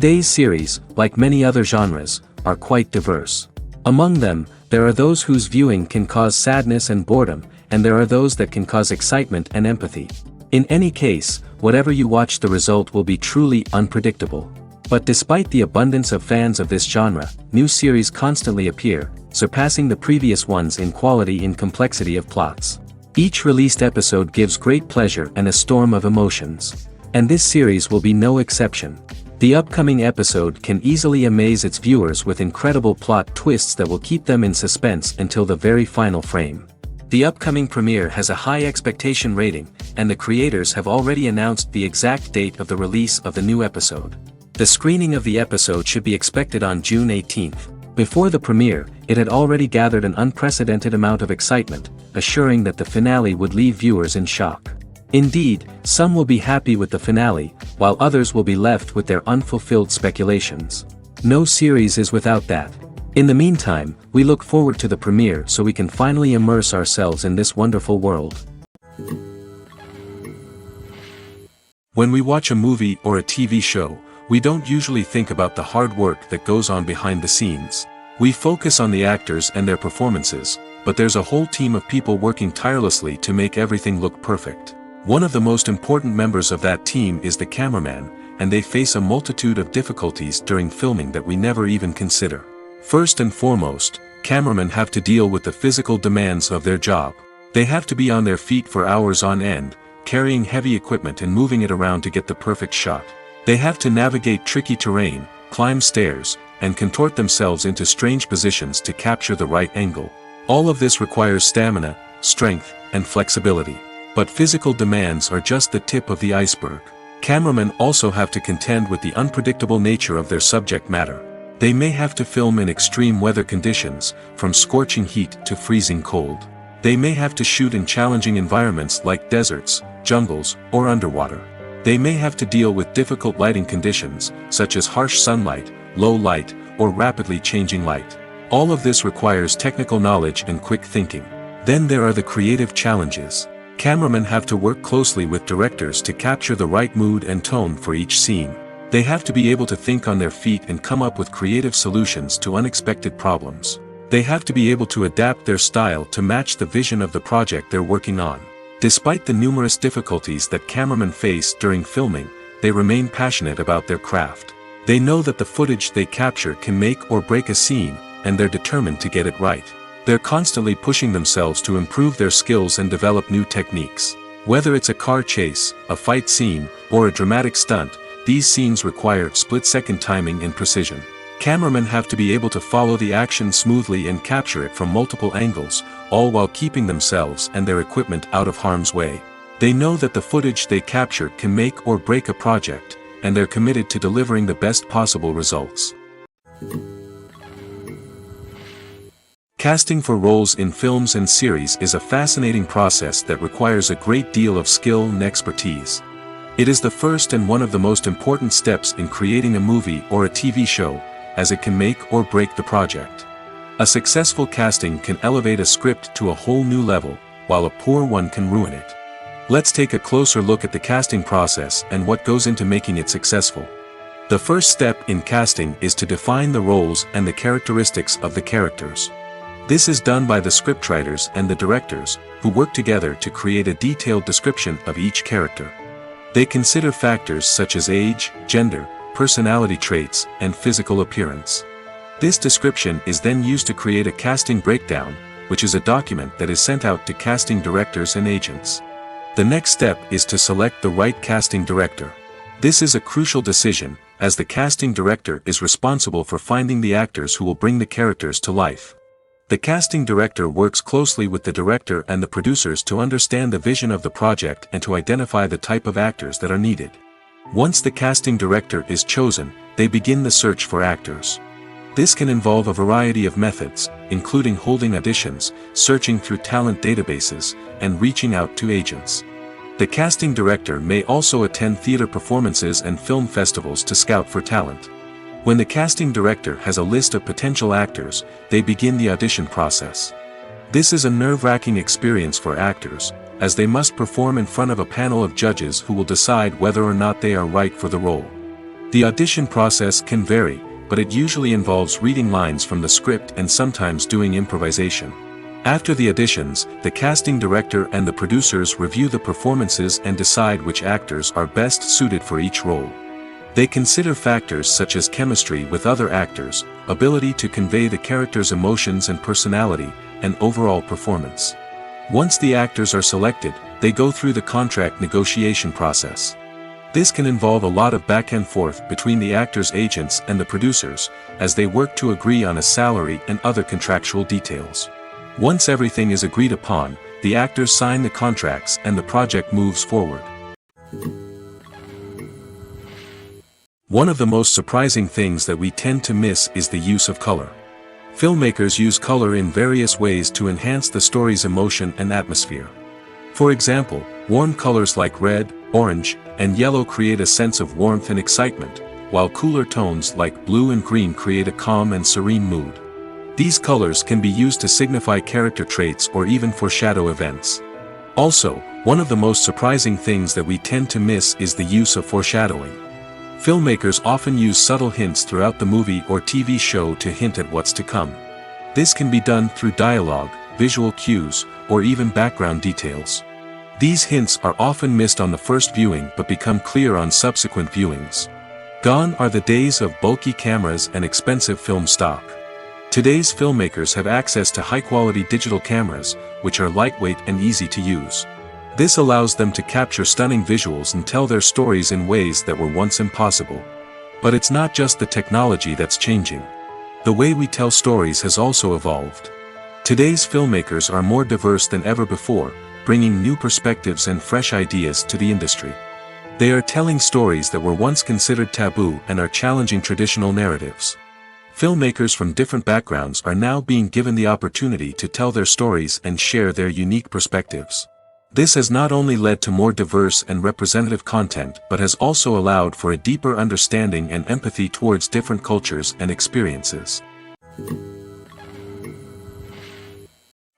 Today's series, like many other genres, are quite diverse. Among them, there are those whose viewing can cause sadness and boredom, and there are those that can cause excitement and empathy. In any case, whatever you watch, the result will be truly unpredictable. But despite the abundance of fans of this genre, new series constantly appear, surpassing the previous ones in quality and complexity of plots. Each released episode gives great pleasure and a storm of emotions. And this series will be no exception. The upcoming episode can easily amaze its viewers with incredible plot twists that will keep them in suspense until the very final frame. The upcoming premiere has a high expectation rating, and the creators have already announced the exact date of the release of the new episode. The screening of the episode should be expected on June 18th. Before the premiere, it had already gathered an unprecedented amount of excitement, assuring that the finale would leave viewers in shock. Indeed, some will be happy with the finale, while others will be left with their unfulfilled speculations. No series is without that. In the meantime, we look forward to the premiere so we can finally immerse ourselves in this wonderful world. When we watch a movie or a TV show, we don't usually think about the hard work that goes on behind the scenes. We focus on the actors and their performances, but there's a whole team of people working tirelessly to make everything look perfect. One of the most important members of that team is the cameraman, and they face a multitude of difficulties during filming that we never even consider. First and foremost, cameramen have to deal with the physical demands of their job. They have to be on their feet for hours on end, carrying heavy equipment and moving it around to get the perfect shot. They have to navigate tricky terrain, climb stairs, and contort themselves into strange positions to capture the right angle. All of this requires stamina, strength, and flexibility. But physical demands are just the tip of the iceberg. Cameramen also have to contend with the unpredictable nature of their subject matter. They may have to film in extreme weather conditions, from scorching heat to freezing cold. They may have to shoot in challenging environments like deserts, jungles, or underwater. They may have to deal with difficult lighting conditions, such as harsh sunlight, low light, or rapidly changing light. All of this requires technical knowledge and quick thinking. Then there are the creative challenges. Cameramen have to work closely with directors to capture the right mood and tone for each scene. They have to be able to think on their feet and come up with creative solutions to unexpected problems. They have to be able to adapt their style to match the vision of the project they're working on. Despite the numerous difficulties that cameramen face during filming, they remain passionate about their craft. They know that the footage they capture can make or break a scene, and they're determined to get it right. They're constantly pushing themselves to improve their skills and develop new techniques. Whether it's a car chase, a fight scene, or a dramatic stunt, these scenes require split-second timing and precision. Cameramen have to be able to follow the action smoothly and capture it from multiple angles, all while keeping themselves and their equipment out of harm's way. They know that the footage they capture can make or break a project, and they're committed to delivering the best possible results. Casting for roles in films and series is a fascinating process that requires a great deal of skill and expertise. It is the first and one of the most important steps in creating a movie or a TV show, as it can make or break the project. A successful casting can elevate a script to a whole new level, while a poor one can ruin it. Let's take a closer look at the casting process and what goes into making it successful. The first step in casting is to define the roles and the characteristics of the characters. This is done by the scriptwriters and the directors, who work together to create a detailed description of each character. They consider factors such as age, gender, personality traits, and physical appearance. This description is then used to create a casting breakdown, which is a document that is sent out to casting directors and agents. The next step is to select the right casting director. This is a crucial decision, as the casting director is responsible for finding the actors who will bring the characters to life. The casting director works closely with the director and the producers to understand the vision of the project and to identify the type of actors that are needed. Once the casting director is chosen, they begin the search for actors. This can involve a variety of methods, including holding auditions, searching through talent databases, and reaching out to agents. The casting director may also attend theater performances and film festivals to scout for talent. When the casting director has a list of potential actors, they begin the audition process. This is a nerve-wracking experience for actors, as they must perform in front of a panel of judges who will decide whether or not they are right for the role. The audition process can vary, but it usually involves reading lines from the script and sometimes doing improvisation. After the auditions, the casting director and the producers review the performances and decide which actors are best suited for each role. They consider factors such as chemistry with other actors, ability to convey the character's emotions and personality, and overall performance. Once the actors are selected, they go through the contract negotiation process. This can involve a lot of back and forth between the actors' agents and the producers, as they work to agree on a salary and other contractual details. Once everything is agreed upon, the actors sign the contracts and the project moves forward. One of the most surprising things that we tend to miss is the use of color. Filmmakers use color in various ways to enhance the story's emotion and atmosphere. For example, warm colors like red, orange, and yellow create a sense of warmth and excitement, while cooler tones like blue and green create a calm and serene mood. These colors can be used to signify character traits or even foreshadow events. Also, one of the most surprising things that we tend to miss is the use of foreshadowing. Filmmakers often use subtle hints throughout the movie or TV show to hint at what's to come. This can be done through dialogue, visual cues, or even background details. These hints are often missed on the first viewing but become clear on subsequent viewings. Gone are the days of bulky cameras and expensive film stock. Today's filmmakers have access to high-quality digital cameras, which are lightweight and easy to use. This allows them to capture stunning visuals and tell their stories in ways that were once impossible. But it's not just the technology that's changing. The way we tell stories has also evolved. Today's filmmakers are more diverse than ever before, bringing new perspectives and fresh ideas to the industry. They are telling stories that were once considered taboo and are challenging traditional narratives. Filmmakers from different backgrounds are now being given the opportunity to tell their stories and share their unique perspectives. This has not only led to more diverse and representative content but has also allowed for a deeper understanding and empathy towards different cultures and experiences.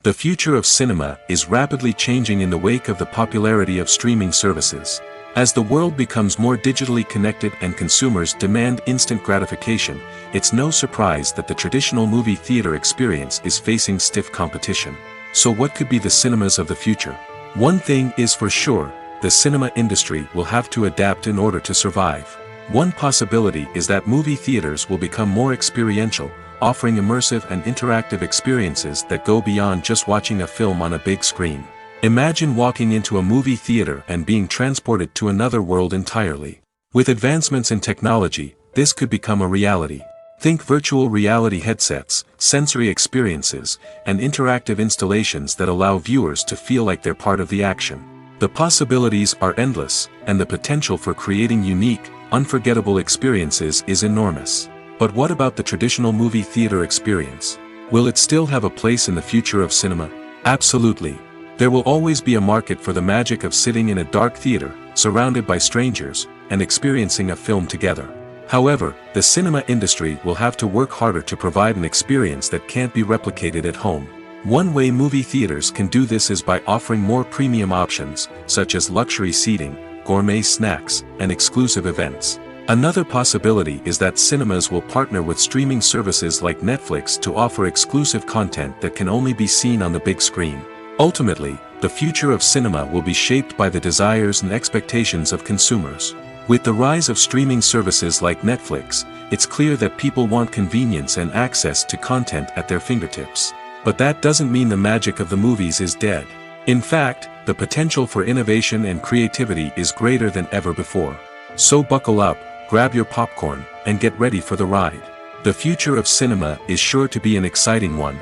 The future of cinema is rapidly changing in the wake of the popularity of streaming services. As the world becomes more digitally connected and consumers demand instant gratification, it's no surprise that the traditional movie theater experience is facing stiff competition. So what could be the cinemas of the future? One thing is for sure, the cinema industry will have to adapt in order to survive. One possibility is that movie theaters will become more experiential, offering immersive and interactive experiences that go beyond just watching a film on a big screen. Imagine walking into a movie theater and being transported to another world entirely. With advancements in technology, this could become a reality. Think virtual reality headsets, sensory experiences, and interactive installations that allow viewers to feel like they're part of the action. The possibilities are endless, and the potential for creating unique, unforgettable experiences is enormous. But what about the traditional movie theater experience? Will it still have a place in the future of cinema? Absolutely. There will always be a market for the magic of sitting in a dark theater, surrounded by strangers, and experiencing a film together. However, the cinema industry will have to work harder to provide an experience that can't be replicated at home. One way movie theaters can do this is by offering more premium options, such as luxury seating, gourmet snacks, and exclusive events. Another possibility is that cinemas will partner with streaming services like Netflix to offer exclusive content that can only be seen on the big screen. Ultimately, the future of cinema will be shaped by the desires and expectations of consumers. With the rise of streaming services like Netflix, it's clear that people want convenience and access to content at their fingertips. But that doesn't mean the magic of the movies is dead. In fact, the potential for innovation and creativity is greater than ever before. So buckle up, grab your popcorn, and get ready for the ride. The future of cinema is sure to be an exciting one.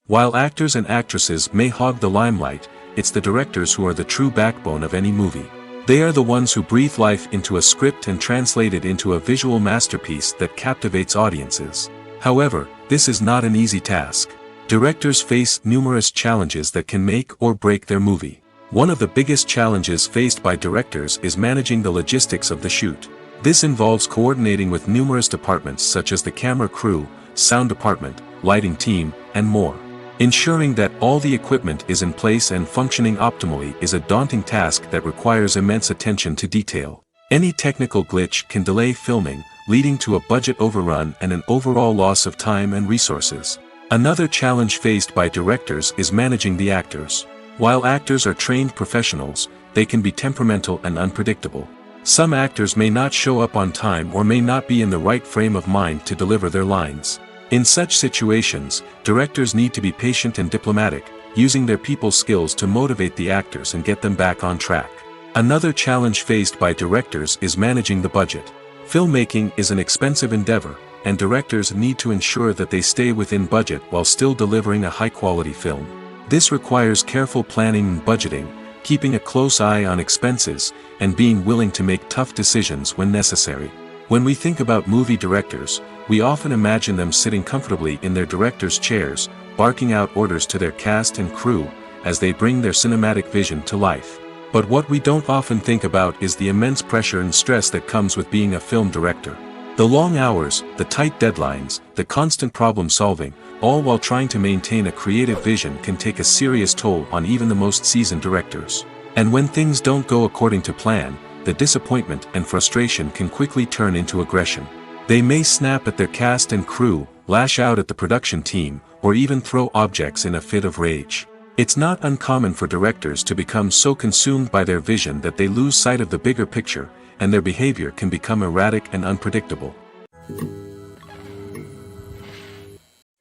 While actors and actresses may hog the limelight, it's the directors who are the true backbone of any movie. They are the ones who breathe life into a script and translate it into a visual masterpiece that captivates audiences. However, this is not an easy task. Directors face numerous challenges that can make or break their movie. One of the biggest challenges faced by directors is managing the logistics of the shoot. This involves coordinating with numerous departments such as the camera crew, sound department, lighting team, and more. Ensuring that all the equipment is in place and functioning optimally is a daunting task that requires immense attention to detail. Any technical glitch can delay filming, leading to a budget overrun and an overall loss of time and resources. Another challenge faced by directors is managing the actors. While actors are trained professionals, they can be temperamental and unpredictable. Some actors may not show up on time or may not be in the right frame of mind to deliver their lines. In such situations, directors need to be patient and diplomatic, using their people skills to motivate the actors and get them back on track. Another challenge faced by directors is managing the budget. Filmmaking is an expensive endeavor, and directors need to ensure that they stay within budget while still delivering a high-quality film. This requires careful planning and budgeting, keeping a close eye on expenses, and being willing to make tough decisions when necessary. When we think about movie directors, we often imagine them sitting comfortably in their director's chairs, barking out orders to their cast and crew, as they bring their cinematic vision to life. But what we don't often think about is the immense pressure and stress that comes with being a film director. The long hours, the tight deadlines, the constant problem solving, all while trying to maintain a creative vision can take a serious toll on even the most seasoned directors. And when things don't go according to plan, the disappointment and frustration can quickly turn into aggression. They may snap at their cast and crew, lash out at the production team, or even throw objects in a fit of rage. It's not uncommon for directors to become so consumed by their vision that they lose sight of the bigger picture, and their behavior can become erratic and unpredictable.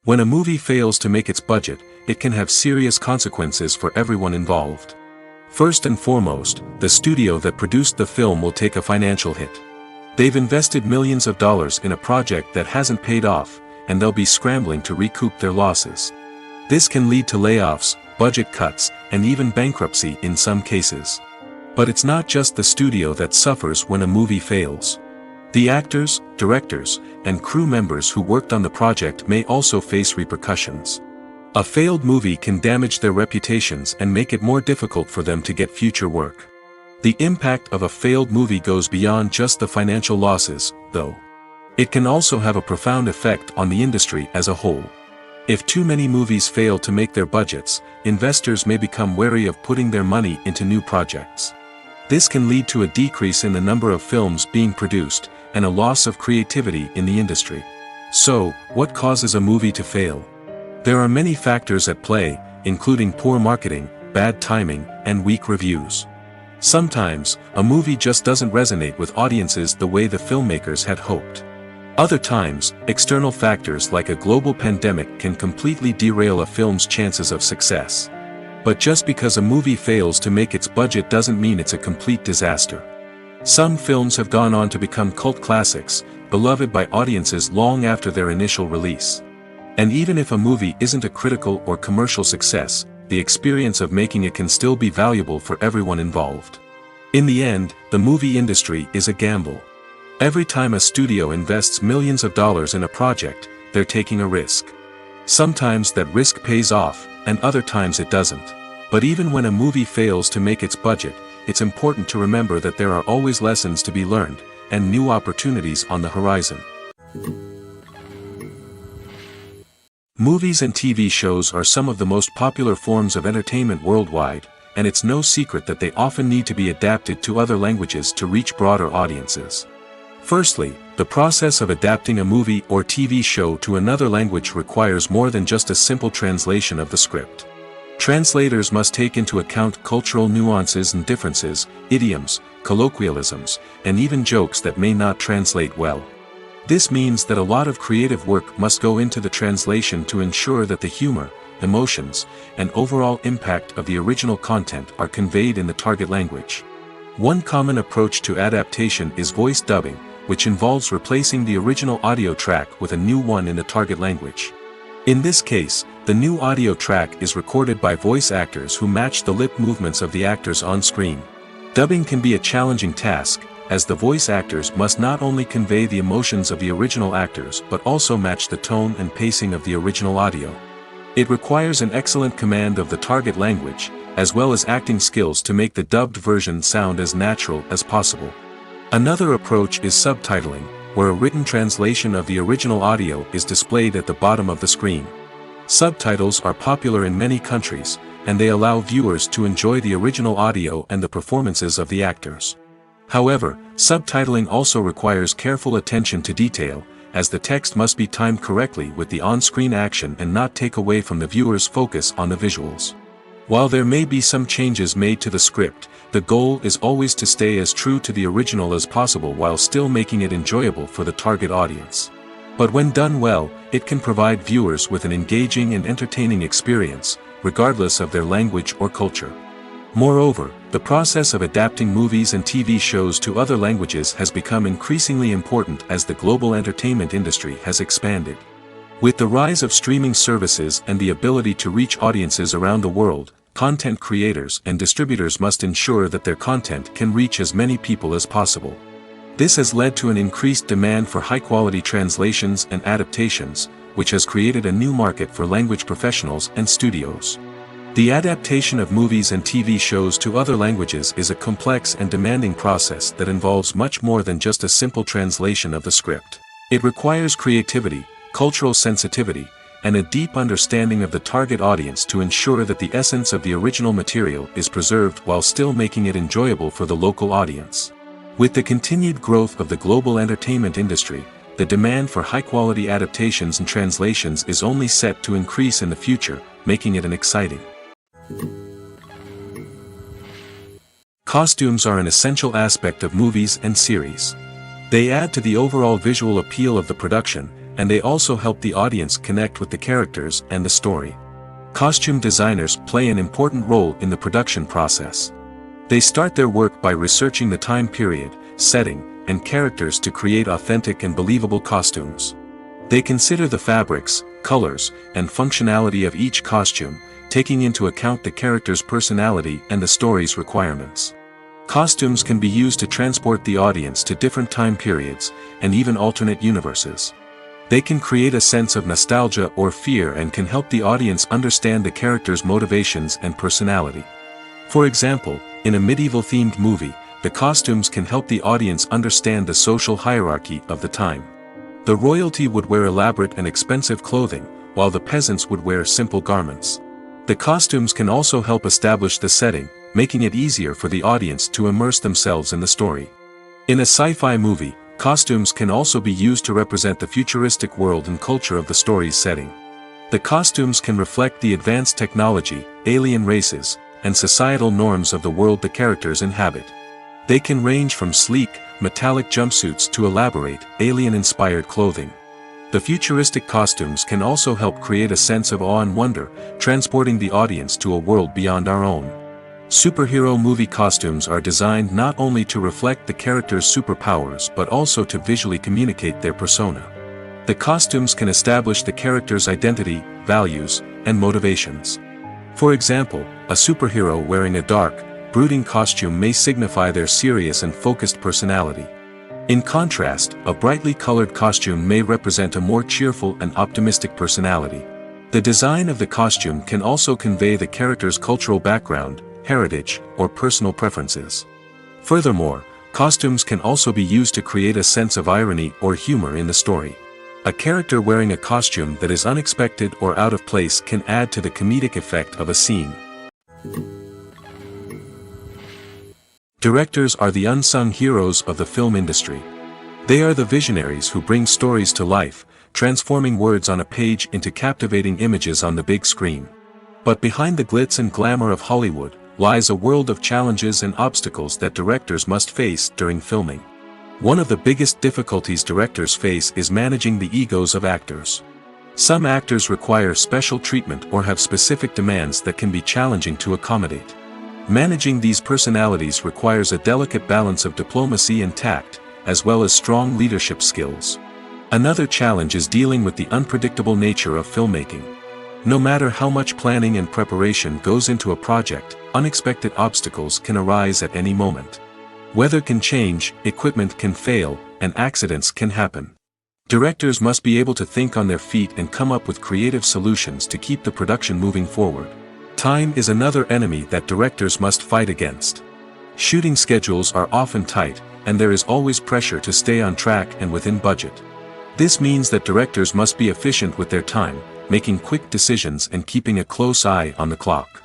When a movie fails to make its budget, it can have serious consequences for everyone involved. First and foremost, the studio that produced the film will take a financial hit. They've invested millions of dollars in a project that hasn't paid off, and they'll be scrambling to recoup their losses. This can lead to layoffs, budget cuts, and even bankruptcy in some cases. But it's not just the studio that suffers when a movie fails. The actors, directors, and crew members who worked on the project may also face repercussions. A failed movie can damage their reputations and make it more difficult for them to get future work. The impact of a failed movie goes beyond just the financial losses, though. It can also have a profound effect on the industry as a whole. If too many movies fail to make their budgets, investors may become wary of putting their money into new projects. This can lead to a decrease in the number of films being produced, and a loss of creativity in the industry. So, what causes a movie to fail? There are many factors at play, including poor marketing, bad timing, and weak reviews. Sometimes, a movie just doesn't resonate with audiences the way the filmmakers had hoped. Other times, external factors like a global pandemic can completely derail a film's chances of success. But just because a movie fails to make its budget doesn't mean it's a complete disaster. Some films have gone on to become cult classics, beloved by audiences long after their initial release. And even if a movie isn't a critical or commercial success, the experience of making it can still be valuable for everyone involved. In the end, the movie industry is a gamble. Every time a studio invests millions of dollars in a project, they're taking a risk. Sometimes that risk pays off, and other times it doesn't. But even when a movie fails to make its budget, it's important to remember that there are always lessons to be learned, and new opportunities on the horizon. Movies and TV shows are some of the most popular forms of entertainment worldwide, and it's no secret that they often need to be adapted to other languages to reach broader audiences. Firstly, the process of adapting a movie or TV show to another language requires more than just a simple translation of the script. Translators must take into account cultural nuances and differences, idioms, colloquialisms, and even jokes that may not translate well. This means that a lot of creative work must go into the translation to ensure that the humor, emotions, and overall impact of the original content are conveyed in the target language. One common approach to adaptation is voice dubbing, which involves replacing the original audio track with a new one in the target language. In this case, the new audio track is recorded by voice actors who match the lip movements of the actors on screen. Dubbing can be a challenging task, as the voice actors must not only convey the emotions of the original actors but also match the tone and pacing of the original audio. It requires an excellent command of the target language, as well as acting skills to make the dubbed version sound as natural as possible. Another approach is subtitling, where a written translation of the original audio is displayed at the bottom of the screen. Subtitles are popular in many countries, and they allow viewers to enjoy the original audio and the performances of the actors. However, subtitling also requires careful attention to detail, as the text must be timed correctly with the on-screen action and not take away from the viewer's focus on the visuals. While there may be some changes made to the script, the goal is always to stay as true to the original as possible while still making it enjoyable for the target audience. But when done well, it can provide viewers with an engaging and entertaining experience, regardless of their language or culture. Moreover, the process of adapting movies and TV shows to other languages has become increasingly important as the global entertainment industry has expanded. With the rise of streaming services and the ability to reach audiences around the world, content creators and distributors must ensure that their content can reach as many people as possible. This has led to an increased demand for high-quality translations and adaptations, which has created a new market for language professionals and studios. The adaptation of movies and TV shows to other languages is a complex and demanding process that involves much more than just a simple translation of the script. It requires creativity, cultural sensitivity, and a deep understanding of the target audience to ensure that the essence of the original material is preserved while still making it enjoyable for the local audience. With the continued growth of the global entertainment industry, the demand for high-quality adaptations and translations is only set to increase in the future, making it an exciting. Costumes are an essential aspect of movies and series. They add to the overall visual appeal of the production, and they also help the audience connect with the characters and the story. Costume designers play an important role in the production process. They start their work by researching the time period, setting, and characters to create authentic and believable costumes. They consider the fabrics, colors, and functionality of each costume, taking into account the character's personality and the story's requirements. Costumes can be used to transport the audience to different time periods, and even alternate universes. They can create a sense of nostalgia or fear and can help the audience understand the character's motivations and personality. For example, in a medieval-themed movie, the costumes can help the audience understand the social hierarchy of the time. The royalty would wear elaborate and expensive clothing, while the peasants would wear simple garments. The costumes can also help establish the setting, making it easier for the audience to immerse themselves in the story. In a sci-fi movie, costumes can also be used to represent the futuristic world and culture of the story's setting. The costumes can reflect the advanced technology, alien races, and societal norms of the world the characters inhabit. They can range from sleek, metallic jumpsuits to elaborate, alien-inspired clothing. The futuristic costumes can also help create a sense of awe and wonder, transporting the audience to a world beyond our own. Superhero movie costumes are designed not only to reflect the character's superpowers but also to visually communicate their persona. The costumes can establish the character's identity, values, and motivations. For example, a superhero wearing a dark, brooding costume may signify their serious and focused personality. In contrast, a brightly colored costume may represent a more cheerful and optimistic personality. The design of the costume can also convey the character's cultural background, heritage, or personal preferences. Furthermore, costumes can also be used to create a sense of irony or humor in the story. A character wearing a costume that is unexpected or out of place can add to the comedic effect of a scene. Directors are the unsung heroes of the film industry. They are the visionaries who bring stories to life, transforming words on a page into captivating images on the big screen. But behind the glitz and glamour of Hollywood lies a world of challenges and obstacles that directors must face during filming. One of the biggest difficulties directors face is managing the egos of actors. Some actors require special treatment or have specific demands that can be challenging to accommodate. Managing these personalities requires a delicate balance of diplomacy and tact, as well as strong leadership skills. Another challenge is dealing with the unpredictable nature of filmmaking. No matter how much planning and preparation goes into a project, unexpected obstacles can arise at any moment. Weather can change, equipment can fail, and accidents can happen. Directors must be able to think on their feet and come up with creative solutions to keep the production moving forward. Time is another enemy that directors must fight against. Shooting schedules are often tight, and there is always pressure to stay on track and within budget. This means that directors must be efficient with their time, making quick decisions and keeping a close eye on the clock.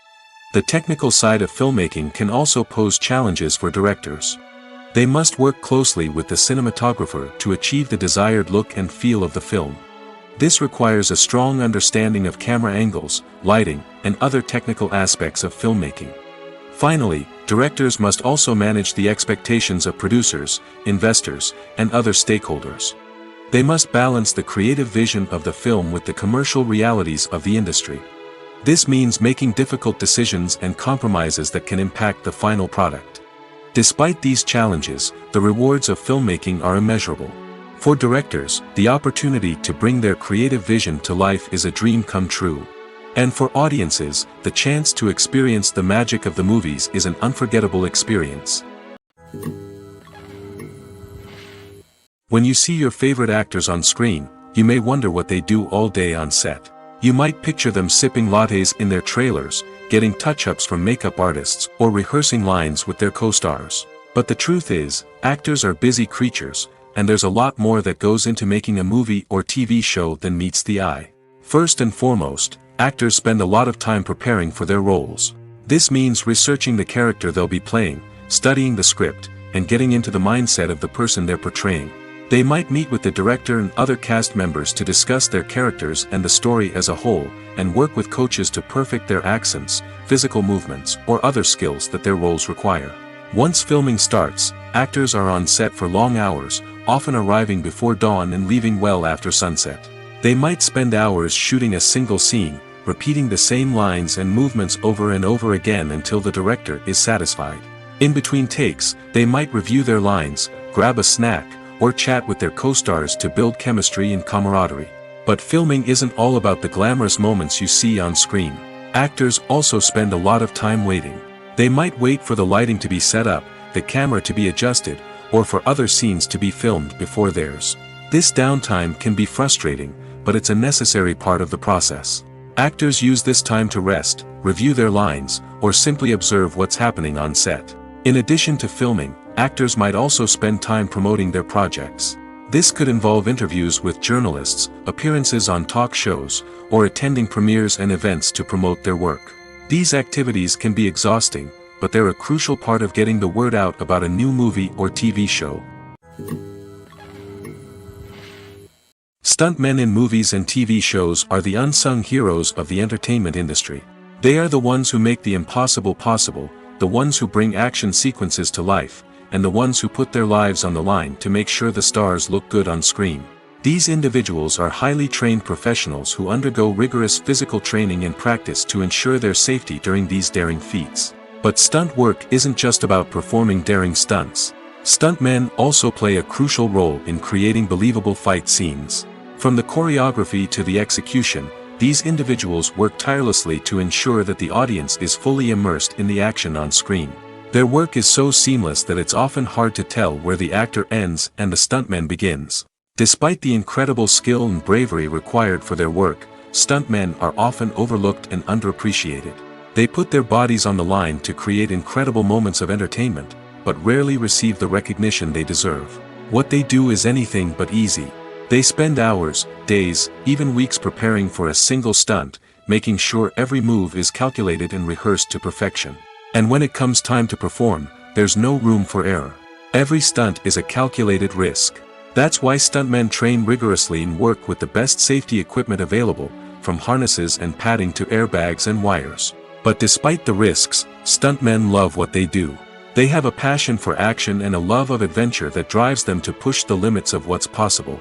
The technical side of filmmaking can also pose challenges for directors. They must work closely with the cinematographer to achieve the desired look and feel of the film. This requires a strong understanding of camera angles, lighting, and other technical aspects of filmmaking. Finally, directors must also manage the expectations of producers, investors, and other stakeholders. They must balance the creative vision of the film with the commercial realities of the industry. This means making difficult decisions and compromises that can impact the final product. Despite these challenges, the rewards of filmmaking are immeasurable. For directors, the opportunity to bring their creative vision to life is a dream come true. And for audiences, the chance to experience the magic of the movies is an unforgettable experience. When you see your favorite actors on screen, you may wonder what they do all day on set. You might picture them sipping lattes in their trailers, getting touch-ups from makeup artists, or rehearsing lines with their co-stars. But the truth is, actors are busy creatures, and there's a lot more that goes into making a movie or TV show than meets the eye. First and foremost, actors spend a lot of time preparing for their roles. This means researching the character they'll be playing, studying the script, and getting into the mindset of the person they're portraying. They might meet with the director and other cast members to discuss their characters and the story as a whole, and work with coaches to perfect their accents, physical movements, or other skills that their roles require. Once filming starts, actors are on set for long hours, often arriving before dawn and leaving well after sunset. They might spend hours shooting a single scene, repeating the same lines and movements over and over again until the director is satisfied. In between takes, they might review their lines, grab a snack, or chat with their co-stars to build chemistry and camaraderie. But filming isn't all about the glamorous moments you see on screen. Actors also spend a lot of time waiting. They might wait for the lighting to be set up, the camera to be adjusted, or for other scenes to be filmed before theirs. This downtime can be frustrating, but it's a necessary part of the process. Actors use this time to rest, review their lines, or simply observe what's happening on set. In addition to filming, actors might also spend time promoting their projects. This could involve interviews with journalists, appearances on talk shows, or attending premieres and events to promote their work. These activities can be exhausting, but they're a crucial part of getting the word out about a new movie or TV show. Stuntmen in movies and TV shows are the unsung heroes of the entertainment industry. They are the ones who make the impossible possible, the ones who bring action sequences to life, and the ones who put their lives on the line to make sure the stars look good on screen. These individuals are highly trained professionals who undergo rigorous physical training and practice to ensure their safety during these daring feats. But stunt work isn't just about performing daring stunts. Stuntmen also play a crucial role in creating believable fight scenes. From the choreography to the execution, these individuals work tirelessly to ensure that the audience is fully immersed in the action on screen. Their work is so seamless that it's often hard to tell where the actor ends and the stuntman begins. Despite the incredible skill and bravery required for their work, stuntmen are often overlooked and underappreciated. They put their bodies on the line to create incredible moments of entertainment, but rarely receive the recognition they deserve. What they do is anything but easy. They spend hours, days, even weeks preparing for a single stunt, making sure every move is calculated and rehearsed to perfection. And when it comes time to perform, there's no room for error. Every stunt is a calculated risk. That's why stuntmen train rigorously and work with the best safety equipment available, from harnesses and padding to airbags and wires. But despite the risks, stuntmen love what they do. They have a passion for action and a love of adventure that drives them to push the limits of what's possible.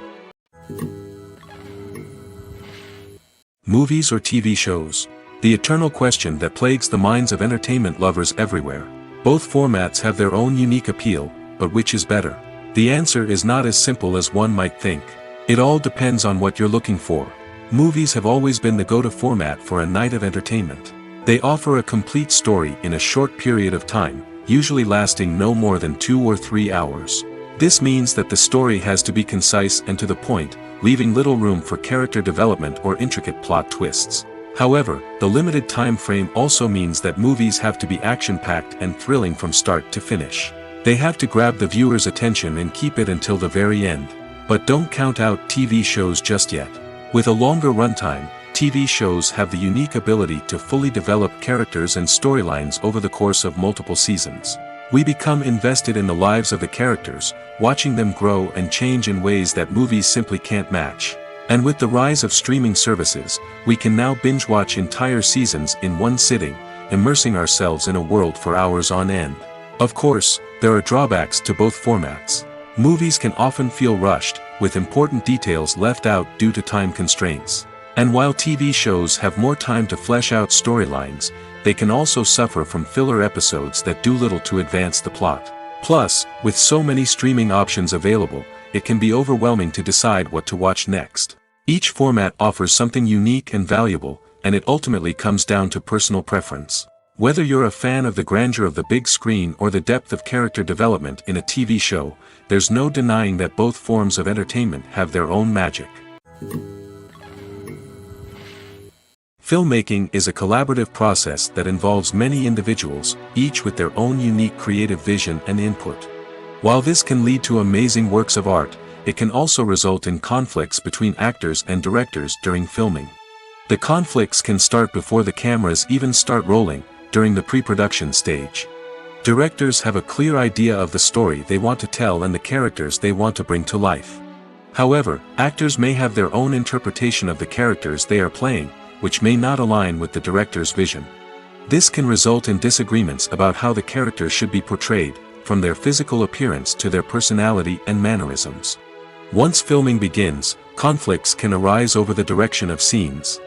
Movies or TV shows? The eternal question that plagues the minds of entertainment lovers everywhere. Both formats have their own unique appeal, but which is better? The answer is not as simple as one might think. It all depends on what you're looking for. Movies have always been the go-to format for a night of entertainment. They offer a complete story in a short period of time, usually lasting no more than 2 or 3 hours. This means that the story has to be concise and to the point, leaving little room for character development or intricate plot twists. However, the limited time frame also means that movies have to be action-packed and thrilling from start to finish. They have to grab the viewer's attention and keep it until the very end. But don't count out TV shows just yet. With a longer runtime, TV shows have the unique ability to fully develop characters and storylines over the course of multiple seasons. We become invested in the lives of the characters, watching them grow and change in ways that movies simply can't match. And with the rise of streaming services, we can now binge-watch entire seasons in one sitting, immersing ourselves in a world for hours on end. Of course, there are drawbacks to both formats. Movies can often feel rushed, with important details left out due to time constraints. And while TV shows have more time to flesh out storylines, they can also suffer from filler episodes that do little to advance the plot. Plus, with so many streaming options available, it can be overwhelming to decide what to watch next. Each format offers something unique and valuable, and it ultimately comes down to personal preference. Whether you're a fan of the grandeur of the big screen or the depth of character development in a TV show, there's no denying that both forms of entertainment have their own magic. Filmmaking is a collaborative process that involves many individuals, each with their own unique creative vision and input. While this can lead to amazing works of art, it can also result in conflicts between actors and directors during filming. The conflicts can start before the cameras even start rolling, during the pre-production stage. Directors have a clear idea of the story they want to tell and the characters they want to bring to life. However, actors may have their own interpretation of the characters they are playing, which may not align with the director's vision. This can result in disagreements about how the characters should be portrayed, from their physical appearance to their personality and mannerisms. Once filming begins, conflicts can arise over the direction of scenes.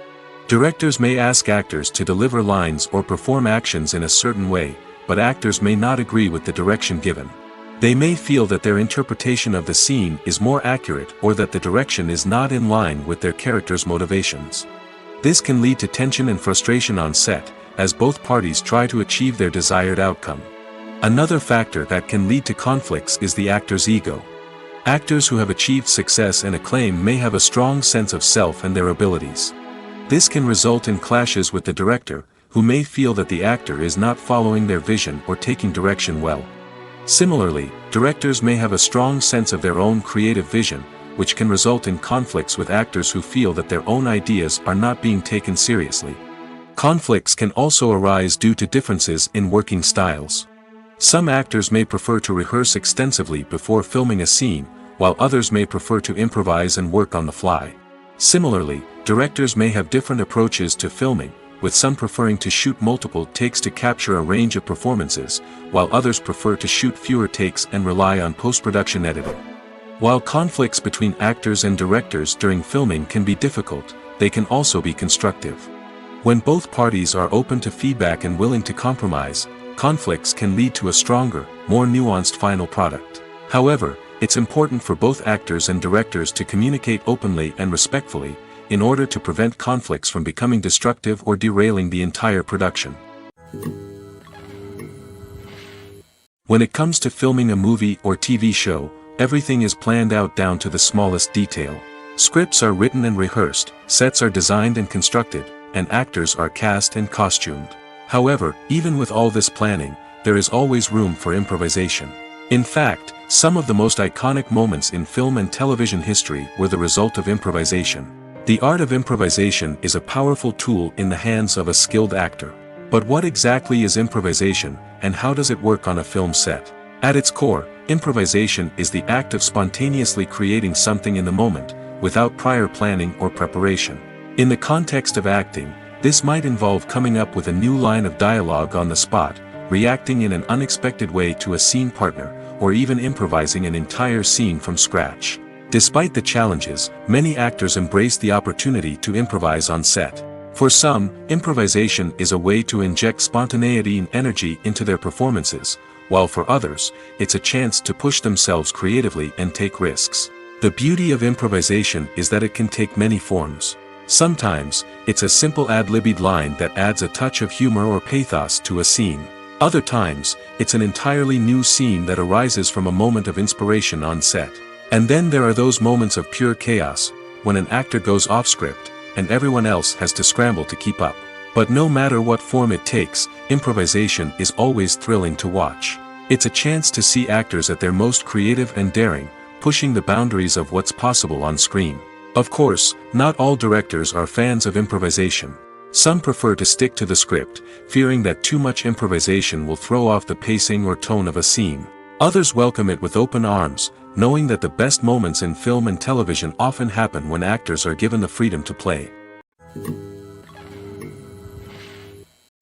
Directors may ask actors to deliver lines or perform actions in a certain way, but actors may not agree with the direction given. They may feel that their interpretation of the scene is more accurate or that the direction is not in line with their character's motivations. This can lead to tension and frustration on set, as both parties try to achieve their desired outcome. Another factor that can lead to conflicts is the actor's ego. Actors who have achieved success and acclaim may have a strong sense of self and their abilities. This can result in clashes with the director, who may feel that the actor is not following their vision or taking direction well. Similarly, directors may have a strong sense of their own creative vision, which can result in conflicts with actors who feel that their own ideas are not being taken seriously. Conflicts can also arise due to differences in working styles. Some actors may prefer to rehearse extensively before filming a scene, while others may prefer to improvise and work on the fly. Similarly, directors may have different approaches to filming, with some preferring to shoot multiple takes to capture a range of performances, while others prefer to shoot fewer takes and rely on post-production editing. While conflicts between actors and directors during filming can be difficult, they can also be constructive. When both parties are open to feedback and willing to compromise, conflicts can lead to a stronger, more nuanced final product. However, it's important for both actors and directors to communicate openly and respectfully, in order to prevent conflicts from becoming destructive or derailing the entire production. When it comes to filming a movie or TV show, everything is planned out down to the smallest detail. Scripts are written and rehearsed, sets are designed and constructed, and actors are cast and costumed. However, even with all this planning, there is always room for improvisation. In fact, some of the most iconic moments in film and television history were the result of improvisation. The art of improvisation is a powerful tool in the hands of a skilled actor. But what exactly is improvisation, and how does it work on a film set? At its core, improvisation is the act of spontaneously creating something in the moment, without prior planning or preparation. In the context of acting, this might involve coming up with a new line of dialogue on the spot, reacting in an unexpected way to a scene partner, or even improvising an entire scene from scratch. Despite the challenges, many actors embrace the opportunity to improvise on set. For some, improvisation is a way to inject spontaneity and energy into their performances, while for others, it's a chance to push themselves creatively and take risks. The beauty of improvisation is that it can take many forms. Sometimes, it's a simple ad-libbed line that adds a touch of humor or pathos to a scene. Other times, it's an entirely new scene that arises from a moment of inspiration on set. And then there are those moments of pure chaos, when an actor goes off script, and everyone else has to scramble to keep up. But no matter what form it takes, improvisation is always thrilling to watch. It's a chance to see actors at their most creative and daring, pushing the boundaries of what's possible on screen. Of course, not all directors are fans of improvisation. Some prefer to stick to the script, fearing that too much improvisation will throw off the pacing or tone of a scene. Others welcome it with open arms, knowing that the best moments in film and television often happen when actors are given the freedom to play.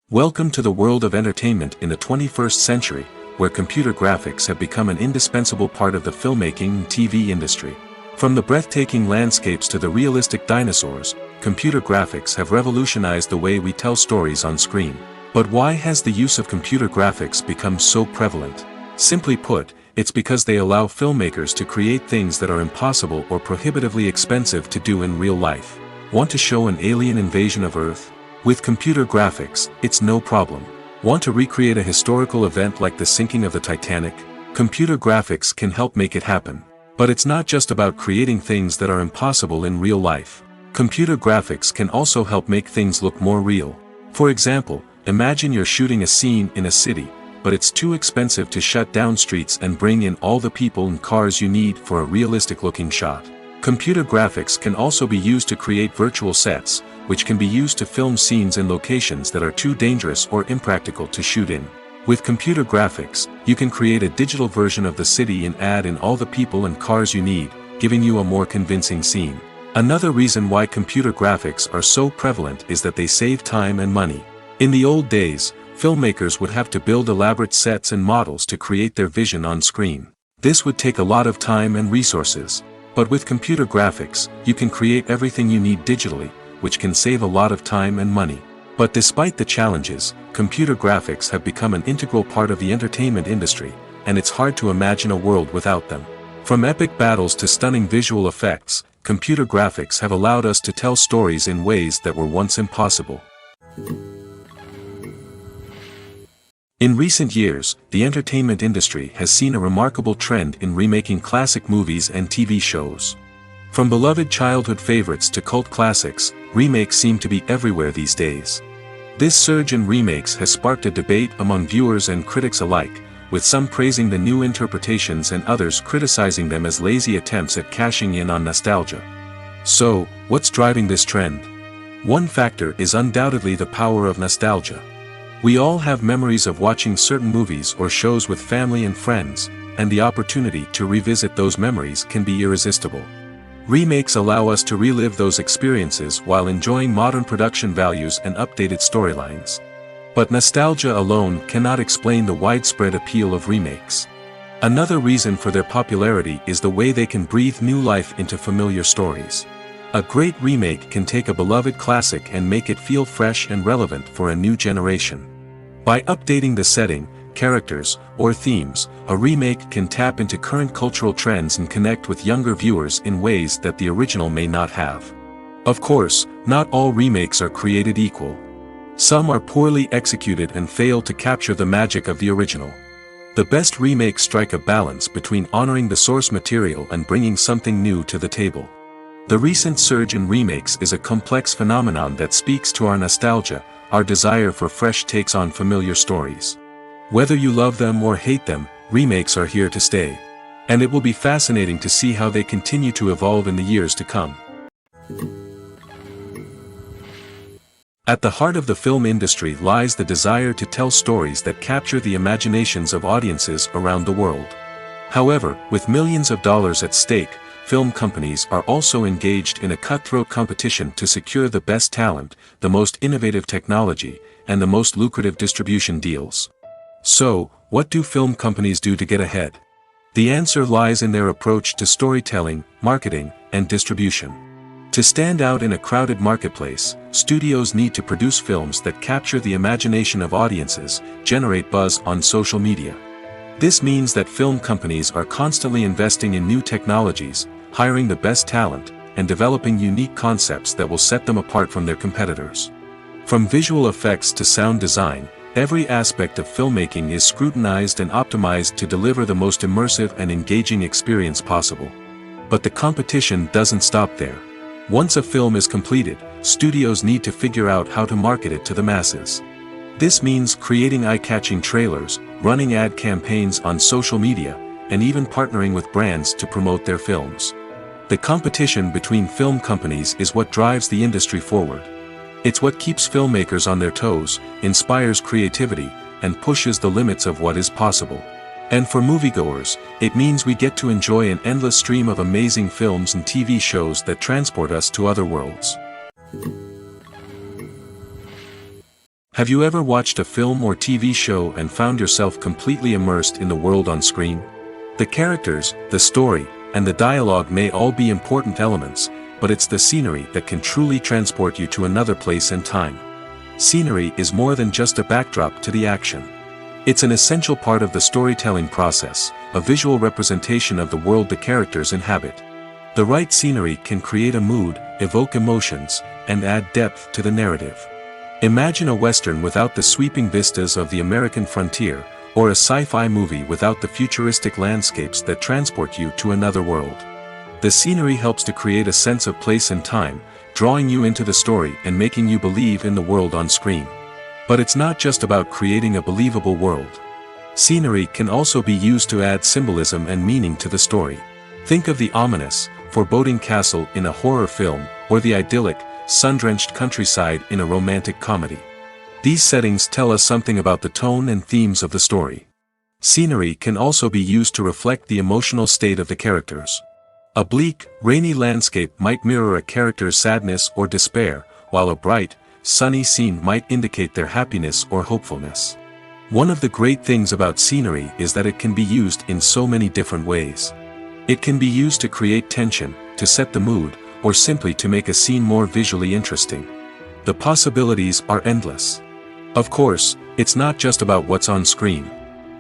Welcome to the world of entertainment in the 21st century, where computer graphics have become an indispensable part of the filmmaking and TV industry. From the breathtaking landscapes to the realistic dinosaurs, computer graphics have revolutionized the way we tell stories on screen. But why has the use of computer graphics become so prevalent? Simply put, it's because they allow filmmakers to create things that are impossible or prohibitively expensive to do in real life. Want to show an alien invasion of Earth? With computer graphics, it's no problem. Want to recreate a historical event like the sinking of the Titanic? Computer graphics can help make it happen. But it's not just about creating things that are impossible in real life. Computer graphics can also help make things look more real. For example, imagine you're shooting a scene in a city, but it's too expensive to shut down streets and bring in all the people and cars you need for a realistic-looking shot. Computer graphics can also be used to create virtual sets, which can be used to film scenes in locations that are too dangerous or impractical to shoot in. With computer graphics, you can create a digital version of the city and add in all the people and cars you need, giving you a more convincing scene. Another reason why computer graphics are so prevalent is that they save time and money. In the old days, filmmakers would have to build elaborate sets and models to create their vision on screen. This would take a lot of time and resources. But with computer graphics, you can create everything you need digitally, which can save a lot of time and money. But despite the challenges, computer graphics have become an integral part of the entertainment industry, and it's hard to imagine a world without them. From epic battles to stunning visual effects, computer graphics have allowed us to tell stories in ways that were once impossible. In recent years, the entertainment industry has seen a remarkable trend in remaking classic movies and TV shows. From beloved childhood favorites to cult classics, remakes seem to be everywhere these days. This surge in remakes has sparked a debate among viewers and critics alike, with some praising the new interpretations and others criticizing them as lazy attempts at cashing in on nostalgia. So, what's driving this trend? One factor is undoubtedly the power of nostalgia. We all have memories of watching certain movies or shows with family and friends, and the opportunity to revisit those memories can be irresistible. Remakes allow us to relive those experiences while enjoying modern production values and updated storylines. But nostalgia alone cannot explain the widespread appeal of remakes. Another reason for their popularity is the way they can breathe new life into familiar stories. A great remake can take a beloved classic and make it feel fresh and relevant for a new generation. By updating the setting, characters, or themes, a remake can tap into current cultural trends and connect with younger viewers in ways that the original may not have. Of course, not all remakes are created equal. Some are poorly executed and fail to capture the magic of the original. The best remakes strike a balance between honoring the source material and bringing something new to the table. The recent surge in remakes is a complex phenomenon that speaks to our nostalgia, our desire for fresh takes on familiar stories. Whether you love them or hate them, remakes are here to stay. And it will be fascinating to see how they continue to evolve in the years to come. At the heart of the film industry lies the desire to tell stories that capture the imaginations of audiences around the world. However, with millions of dollars at stake, film companies are also engaged in a cutthroat competition to secure the best talent, the most innovative technology, and the most lucrative distribution deals. So, what do film companies do to get ahead? The answer lies in their approach to storytelling, marketing, and distribution. To stand out in a crowded marketplace, studios need to produce films that capture the imagination of audiences, generate buzz on social media. This means that film companies are constantly investing in new technologies, hiring the best talent, and developing unique concepts that will set them apart from their competitors. From visual effects to sound design, every aspect of filmmaking is scrutinized and optimized to deliver the most immersive and engaging experience possible. But the competition doesn't stop there. Once a film is completed, studios need to figure out how to market it to the masses. This means creating eye-catching trailers, running ad campaigns on social media, and even partnering with brands to promote their films. The competition between film companies is what drives the industry forward. It's what keeps filmmakers on their toes, inspires creativity, and pushes the limits of what is possible. And for moviegoers, it means we get to enjoy an endless stream of amazing films and TV shows that transport us to other worlds. Have you ever watched a film or TV show and found yourself completely immersed in the world on screen? The characters, the story, and the dialogue may all be important elements, but it's the scenery that can truly transport you to another place and time. Scenery is more than just a backdrop to the action. It's an essential part of the storytelling process, a visual representation of the world the characters inhabit. The right scenery can create a mood, evoke emotions, and add depth to the narrative. Imagine a Western without the sweeping vistas of the American frontier, or a sci-fi movie without the futuristic landscapes that transport you to another world. The scenery helps to create a sense of place and time, drawing you into the story and making you believe in the world on screen. But it's not just about creating a believable world. Scenery can also be used to add symbolism and meaning to the story. Think of the ominous, foreboding castle in a horror film, or the idyllic, sun-drenched countryside in a romantic comedy. These settings tell us something about the tone and themes of the story. Scenery can also be used to reflect the emotional state of the characters. A bleak, rainy landscape might mirror a character's sadness or despair, while a bright, sunny scene might indicate their happiness or hopefulness. One of the great things about scenery is that it can be used in so many different ways. It can be used to create tension, to set the mood, or simply to make a scene more visually interesting. The possibilities are endless. Of course, it's not just about what's on screen.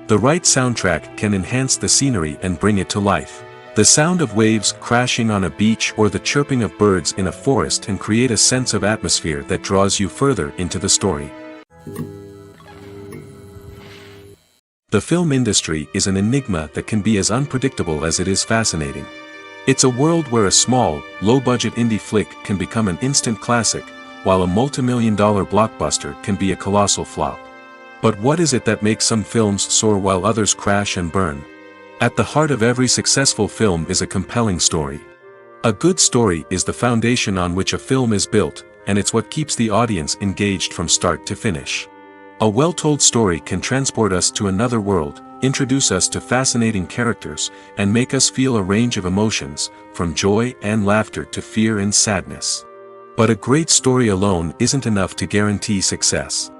The right soundtrack can enhance the scenery and bring it to life. The sound of waves crashing on a beach or the chirping of birds in a forest can create a sense of atmosphere that draws you further into the story. The film industry is an enigma that can be as unpredictable as it is fascinating. It's a world where a small, low-budget indie flick can become an instant classic, while a multi-million-dollar blockbuster can be a colossal flop. But what is it that makes some films soar while others crash and burn? At the heart of every successful film is a compelling story. A good story is the foundation on which a film is built, and it's what keeps the audience engaged from start to finish. A well-told story can transport us to another world, introduce us to fascinating characters, and make us feel a range of emotions, from joy and laughter to fear and sadness. But a great story alone isn't enough to guarantee success.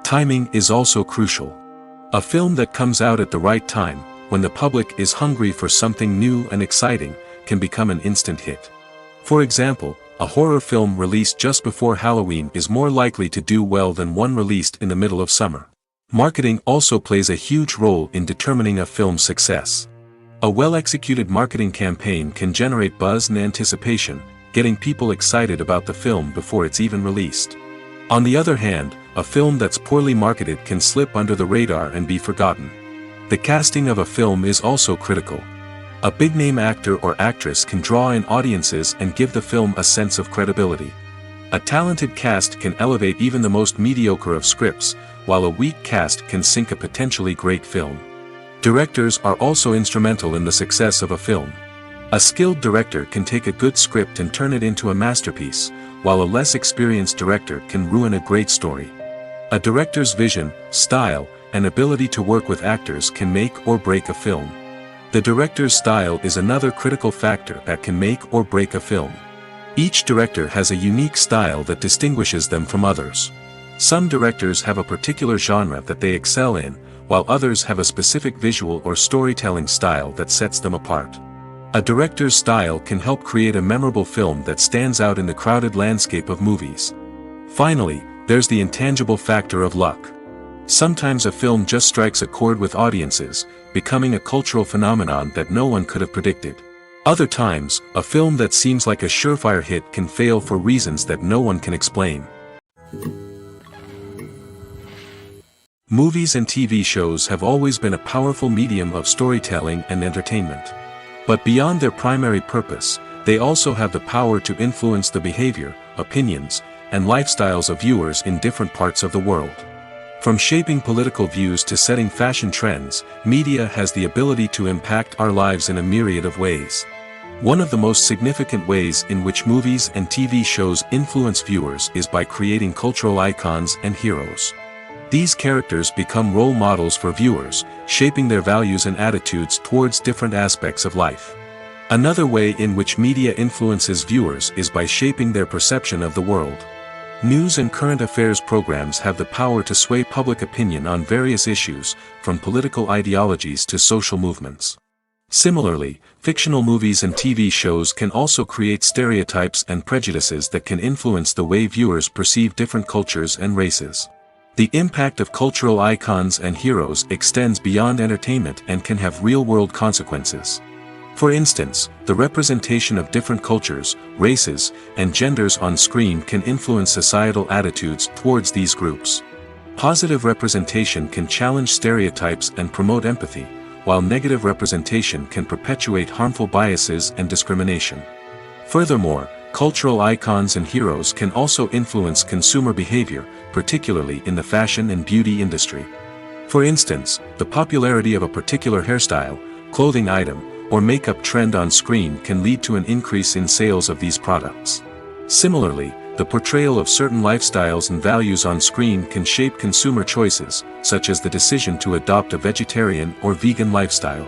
Timing is also crucial. A film that comes out at the right time, when the public is hungry for something new and exciting, can become an instant hit. For example, a horror film released just before Halloween is more likely to do well than one released in the middle of summer. Marketing also plays a huge role in determining a film's success. A well-executed marketing campaign can generate buzz and anticipation, getting people excited about the film before it's even released. On the other hand, a film that's poorly marketed can slip under the radar and be forgotten. The casting of a film is also critical. A big-name actor or actress can draw in audiences and give the film a sense of credibility. A talented cast can elevate even the most mediocre of scripts, while a weak cast can sink a potentially great film. Directors are also instrumental in the success of a film. A skilled director can take a good script and turn it into a masterpiece, while a less experienced director can ruin a great story. A director's vision, style, and ability to work with actors can make or break a film. The director's style is another critical factor that can make or break a film. Each director has a unique style that distinguishes them from others. Some directors have a particular genre that they excel in, while others have a specific visual or storytelling style that sets them apart. A director's style can help create a memorable film that stands out in the crowded landscape of movies. Finally, there's the intangible factor of luck. Sometimes a film just strikes a chord with audiences, becoming a cultural phenomenon that no one could have predicted. Other times, a film that seems like a surefire hit can fail for reasons that no one can explain. Movies and TV shows have always been a powerful medium of storytelling and entertainment. But beyond their primary purpose, they also have the power to influence the behavior, opinions, and lifestyles of viewers in different parts of the world. From shaping political views to setting fashion trends, media has the ability to impact our lives in a myriad of ways. One of the most significant ways in which movies and TV shows influence viewers is by creating cultural icons and heroes. These characters become role models for viewers, shaping their values and attitudes towards different aspects of life. Another way in which media influences viewers is by shaping their perception of the world. News and current affairs programs have the power to sway public opinion on various issues, from political ideologies to social movements. Similarly, fictional movies and TV shows can also create stereotypes and prejudices that can influence the way viewers perceive different cultures and races. The impact of cultural icons and heroes extends beyond entertainment and can have real-world consequences. For instance, the representation of different cultures, races, and genders on screen can influence societal attitudes towards these groups. Positive representation can challenge stereotypes and promote empathy, while negative representation can perpetuate harmful biases and discrimination. Furthermore, cultural icons and heroes can also influence consumer behavior, particularly in the fashion and beauty industry. For instance, the popularity of a particular hairstyle, clothing item, or makeup trend on screen can lead to an increase in sales of these products. Similarly, the portrayal of certain lifestyles and values on screen can shape consumer choices, such as the decision to adopt a vegetarian or vegan lifestyle.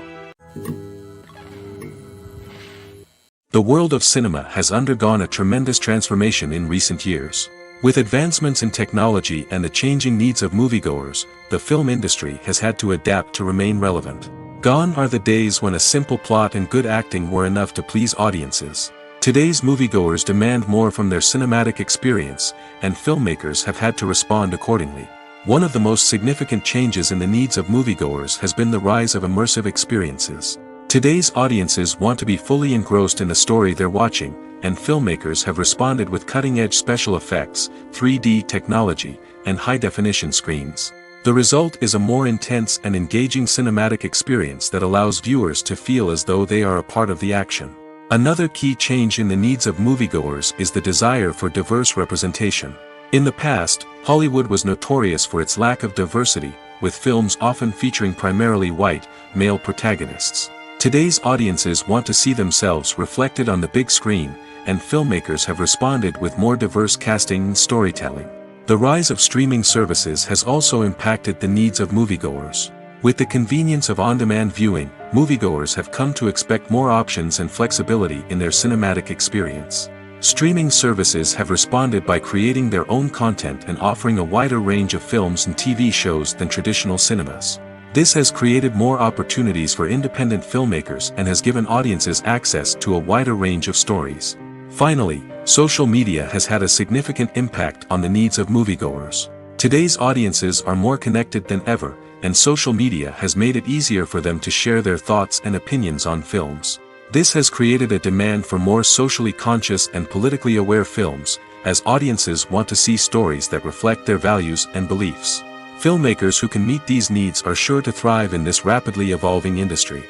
The world of cinema has undergone a tremendous transformation in recent years. With advancements in technology and the changing needs of moviegoers, the film industry has had to adapt to remain relevant. Gone are the days when a simple plot and good acting were enough to please audiences. Today's moviegoers demand more from their cinematic experience, and filmmakers have had to respond accordingly. One of the most significant changes in the needs of moviegoers has been the rise of immersive experiences. Today's audiences want to be fully engrossed in the story they're watching, and filmmakers have responded with cutting-edge special effects, 3D technology, and high-definition screens. The result is a more intense and engaging cinematic experience that allows viewers to feel as though they are a part of the action. Another key change in the needs of moviegoers is the desire for diverse representation. In the past, Hollywood was notorious for its lack of diversity, with films often featuring primarily white, male protagonists. Today's audiences want to see themselves reflected on the big screen, and filmmakers have responded with more diverse casting and storytelling. The rise of streaming services has also impacted the needs of moviegoers. With the convenience of on-demand viewing, moviegoers have come to expect more options and flexibility in their cinematic experience. Streaming services have responded by creating their own content and offering a wider range of films and TV shows than traditional cinemas. This has created more opportunities for independent filmmakers and has given audiences access to a wider range of stories. Finally, social media has had a significant impact on the needs of moviegoers. Today's audiences are more connected than ever, and social media has made it easier for them to share their thoughts and opinions on films. This has created a demand for more socially conscious and politically aware films, as audiences want to see stories that reflect their values and beliefs. Filmmakers who can meet these needs are sure to thrive in this rapidly evolving industry.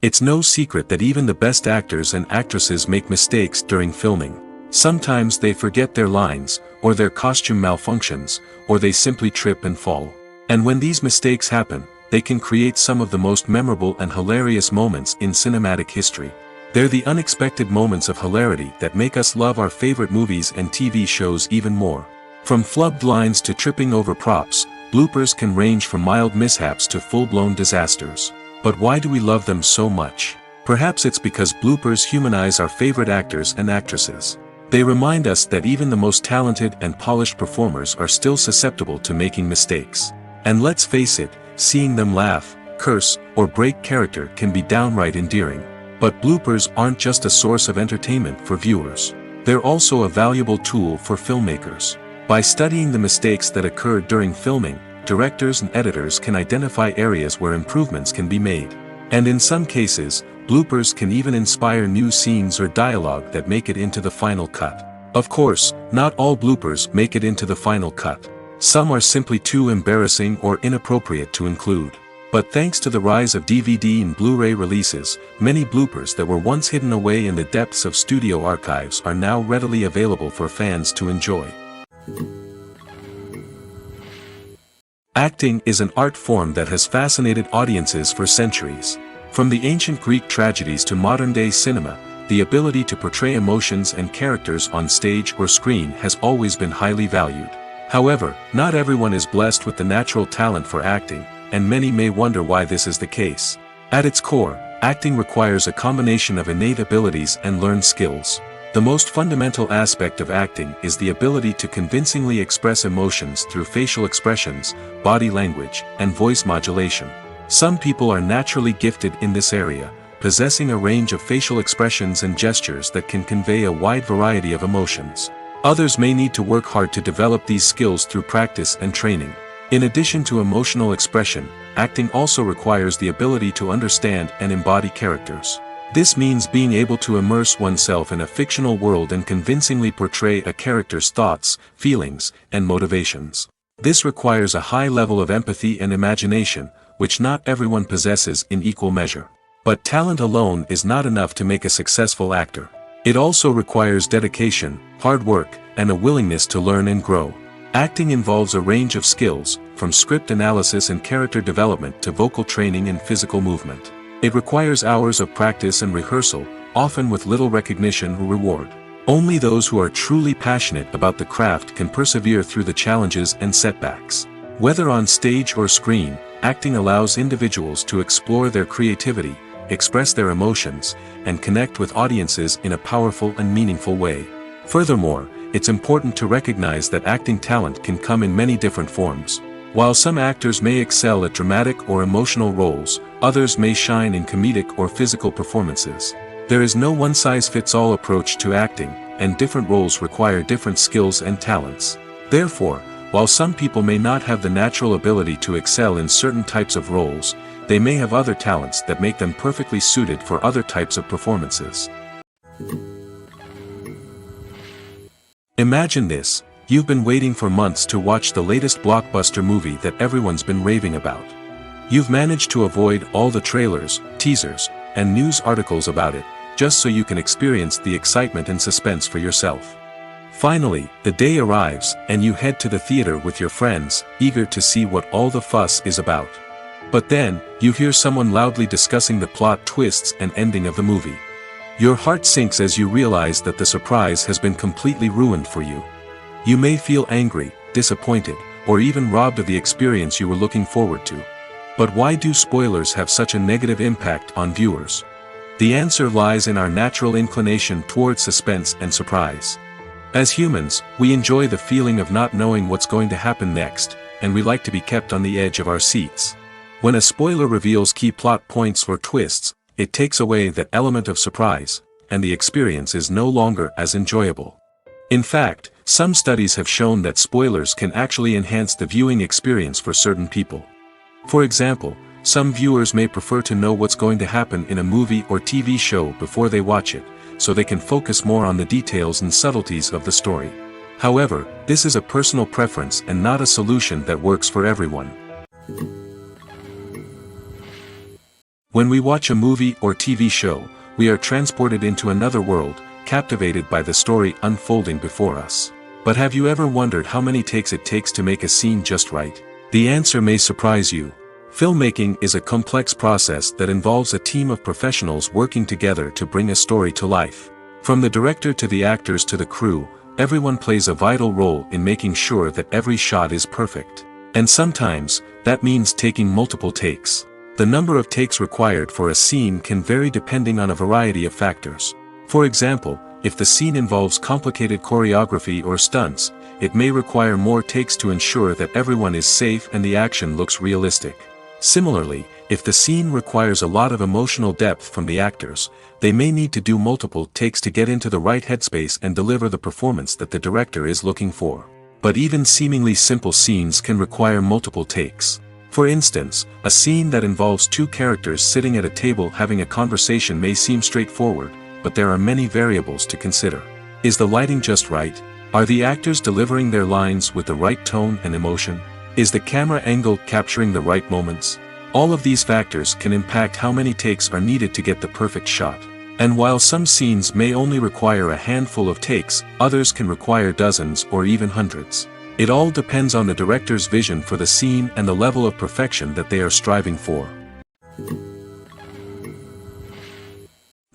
It's no secret that even the best actors and actresses make mistakes during filming. Sometimes they forget their lines, or their costume malfunctions, or they simply trip and fall. And when these mistakes happen, they can create some of the most memorable and hilarious moments in cinematic history. They're the unexpected moments of hilarity that make us love our favorite movies and TV shows even more. From flubbed lines to tripping over props, bloopers can range from mild mishaps to full-blown disasters. But why do we love them so much? Perhaps it's because bloopers humanize our favorite actors and actresses. They remind us that even the most talented and polished performers are still susceptible to making mistakes. And let's face it, seeing them laugh, curse, or break character can be downright endearing. But bloopers aren't just a source of entertainment for viewers. They're also a valuable tool for filmmakers. By studying the mistakes that occurred during filming, directors and editors can identify areas where improvements can be made. And in some cases, bloopers can even inspire new scenes or dialogue that make it into the final cut. Of course, not all bloopers make it into the final cut. Some are simply too embarrassing or inappropriate to include. But thanks to the rise of DVD and Blu-ray releases, many bloopers that were once hidden away in the depths of studio archives are now readily available for fans to enjoy. Acting is an art form that has fascinated audiences for centuries. From the ancient Greek tragedies to modern-day cinema, the ability to portray emotions and characters on stage or screen has always been highly valued. However, not everyone is blessed with the natural talent for acting, and many may wonder why this is the case. At its core, acting requires a combination of innate abilities and learned skills. The most fundamental aspect of acting is the ability to convincingly express emotions through facial expressions, body language, and voice modulation. Some people are naturally gifted in this area, possessing a range of facial expressions and gestures that can convey a wide variety of emotions. Others may need to work hard to develop these skills through practice and training. In addition to emotional expression, acting also requires the ability to understand and embody characters. This means being able to immerse oneself in a fictional world and convincingly portray a character's thoughts, feelings, and motivations. This requires a high level of empathy and imagination, which not everyone possesses in equal measure. But talent alone is not enough to make a successful actor. It also requires dedication, hard work, and a willingness to learn and grow. Acting involves a range of skills, from script analysis and character development to vocal training and physical movement. It requires hours of practice and rehearsal, often with little recognition or reward. Only those who are truly passionate about the craft can persevere through the challenges and setbacks. Whether on stage or screen, acting allows individuals to explore their creativity, express their emotions, and connect with audiences in a powerful and meaningful way. Furthermore, it's important to recognize that acting talent can come in many different forms. While some actors may excel at dramatic or emotional roles, others may shine in comedic or physical performances. There is no one-size-fits-all approach to acting, and different roles require different skills and talents. Therefore, while some people may not have the natural ability to excel in certain types of roles, they may have other talents that make them perfectly suited for other types of performances. Imagine this: you've been waiting for months to watch the latest blockbuster movie that everyone's been raving about. You've managed to avoid all the trailers, teasers, and news articles about it, just so you can experience the excitement and suspense for yourself. Finally, the day arrives, and you head to the theater with your friends, eager to see what all the fuss is about. But then, you hear someone loudly discussing the plot twists and ending of the movie. Your heart sinks as you realize that the surprise has been completely ruined for you. You may feel angry, disappointed, or even robbed of the experience you were looking forward to. But why do spoilers have such a negative impact on viewers? The answer lies in our natural inclination towards suspense and surprise. As humans, we enjoy the feeling of not knowing what's going to happen next, and we like to be kept on the edge of our seats. When a spoiler reveals key plot points or twists, it takes away that element of surprise, and the experience is no longer as enjoyable. In fact, some studies have shown that spoilers can actually enhance the viewing experience for certain people. For example, some viewers may prefer to know what's going to happen in a movie or TV show before they watch it, so they can focus more on the details and subtleties of the story. However, this is a personal preference and not a solution that works for everyone. When we watch a movie or TV show, we are transported into another world, captivated by the story unfolding before us. But have you ever wondered how many takes it takes to make a scene just right? The answer may surprise you. Filmmaking is a complex process that involves a team of professionals working together to bring a story to life. From the director to the actors to the crew, everyone plays a vital role in making sure that every shot is perfect. And sometimes, that means taking multiple takes. The number of takes required for a scene can vary depending on a variety of factors. For example, if the scene involves complicated choreography or stunts, it may require more takes to ensure that everyone is safe and the action looks realistic. Similarly, if the scene requires a lot of emotional depth from the actors, they may need to do multiple takes to get into the right headspace and deliver the performance that the director is looking for. But even seemingly simple scenes can require multiple takes. For instance, a scene that involves two characters sitting at a table having a conversation may seem straightforward, but there are many variables to consider. Is the lighting just right? Are the actors delivering their lines with the right tone and emotion? Is the camera angle capturing the right moments? All of these factors can impact how many takes are needed to get the perfect shot. And while some scenes may only require a handful of takes, others can require dozens or even hundreds. It all depends on the director's vision for the scene and the level of perfection that they are striving for.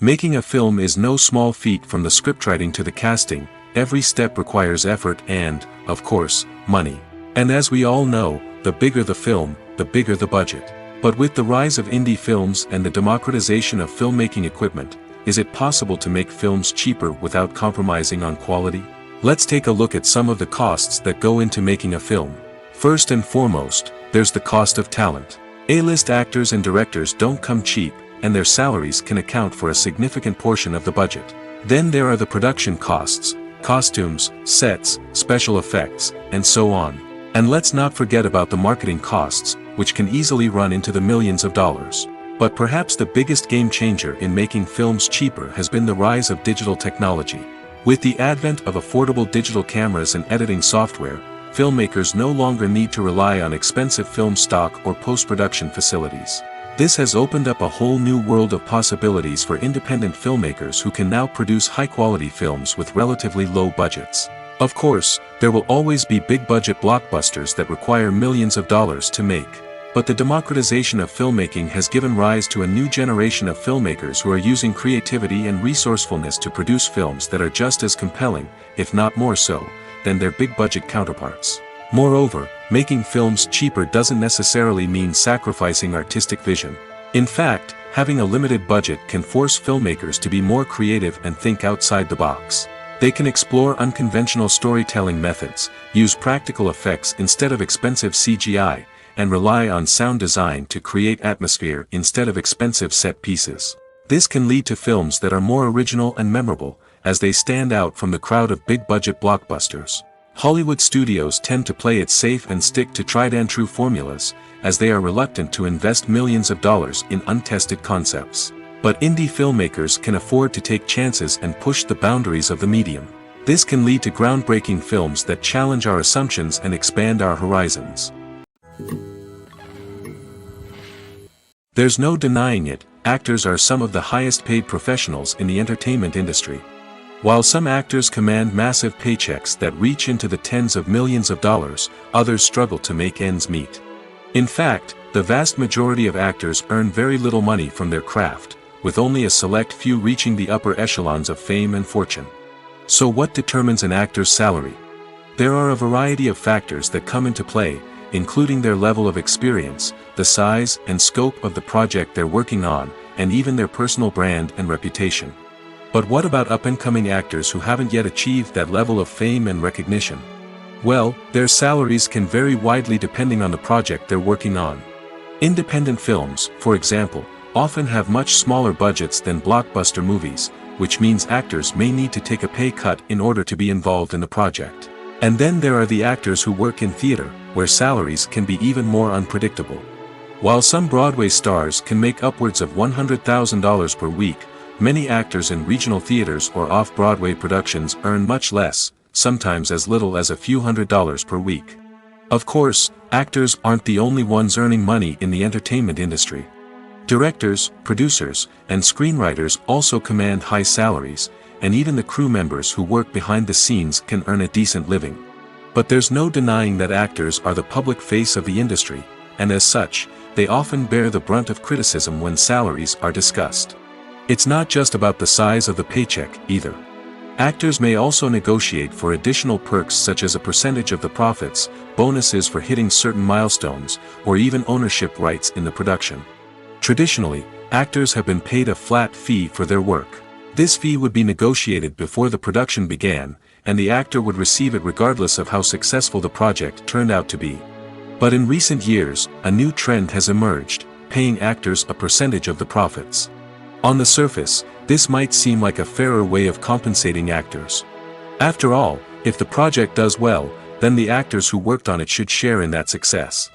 Making a film is no small feat. From the scriptwriting to the casting, every step requires effort and, of course, money. And as we all know, the bigger the film, the bigger the budget. But with the rise of indie films and the democratization of filmmaking equipment, is it possible to make films cheaper without compromising on quality? Let's take a look at some of the costs that go into making a film. First and foremost, there's the cost of talent. A-list actors and directors don't come cheap, and their salaries can account for a significant portion of the budget. Then there are the production costs, costumes, sets, special effects, and so on. And let's not forget about the marketing costs, which can easily run into the millions of dollars. But perhaps the biggest game changer in making films cheaper has been the rise of digital technology. With the advent of affordable digital cameras and editing software, filmmakers no longer need to rely on expensive film stock or post-production facilities. This has opened up a whole new world of possibilities for independent filmmakers who can now produce high-quality films with relatively low budgets. Of course, there will always be big-budget blockbusters that require millions of dollars to make. But the democratization of filmmaking has given rise to a new generation of filmmakers who are using creativity and resourcefulness to produce films that are just as compelling, if not more so, than their big-budget counterparts. Moreover, making films cheaper doesn't necessarily mean sacrificing artistic vision. In fact, having a limited budget can force filmmakers to be more creative and think outside the box. They can explore unconventional storytelling methods, use practical effects instead of expensive CGI, and rely on sound design to create atmosphere instead of expensive set pieces. This can lead to films that are more original and memorable, as they stand out from the crowd of big-budget blockbusters. Hollywood studios tend to play it safe and stick to tried-and-true formulas, as they are reluctant to invest millions of dollars in untested concepts. But indie filmmakers can afford to take chances and push the boundaries of the medium. This can lead to groundbreaking films that challenge our assumptions and expand our horizons. There's no denying it, actors are some of the highest-paid professionals in the entertainment industry. While some actors command massive paychecks that reach into the tens of millions of dollars, others struggle to make ends meet. In fact, the vast majority of actors earn very little money from their craft, with only a select few reaching the upper echelons of fame and fortune. So what determines an actor's salary? There are a variety of factors that come into play, including their level of experience, the size and scope of the project they're working on, and even their personal brand and reputation. But what about up-and-coming actors who haven't yet achieved that level of fame and recognition? Well, their salaries can vary widely depending on the project they're working on. Independent films, for example, often have much smaller budgets than blockbuster movies, which means actors may need to take a pay cut in order to be involved in the project. And then there are the actors who work in theater, where salaries can be even more unpredictable. While some Broadway stars can make upwards of $100,000 per week, many actors in regional theaters or off-Broadway productions earn much less, sometimes as little as a few $100s per week. Of course, actors aren't the only ones earning money in the entertainment industry. Directors, producers, and screenwriters also command high salaries, and even the crew members who work behind the scenes can earn a decent living. But there's no denying that actors are the public face of the industry, and as such, they often bear the brunt of criticism when salaries are discussed. It's not just about the size of the paycheck, either. Actors may also negotiate for additional perks such as a percentage of the profits, bonuses for hitting certain milestones, or even ownership rights in the production. Traditionally, actors have been paid a flat fee for their work. This fee would be negotiated before the production began, and the actor would receive it regardless of how successful the project turned out to be. But in recent years, a new trend has emerged, paying actors a percentage of the profits. On the surface, this might seem like a fairer way of compensating actors. After all, if the project does well, then the actors who worked on it should share in that success.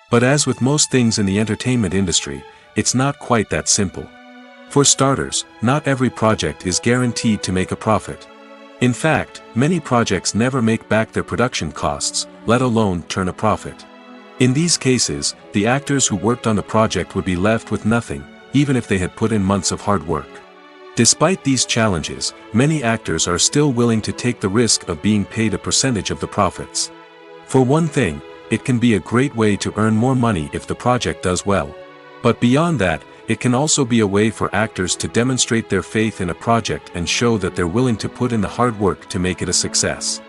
But as with most things in the entertainment industry, it's not quite that simple. For starters, not every project is guaranteed to make a profit. In fact, many projects never make back their production costs, let alone turn a profit. In these cases, the actors who worked on the project would be left with nothing, even if they had put in months of hard work. Despite these challenges, many actors are still willing to take the risk of being paid a percentage of the profits. For one thing, it can be a great way to earn more money if the project does well. But beyond that, It can also be a way for actors to demonstrate their faith in a project and show that they're willing to put in the hard work to make it a success.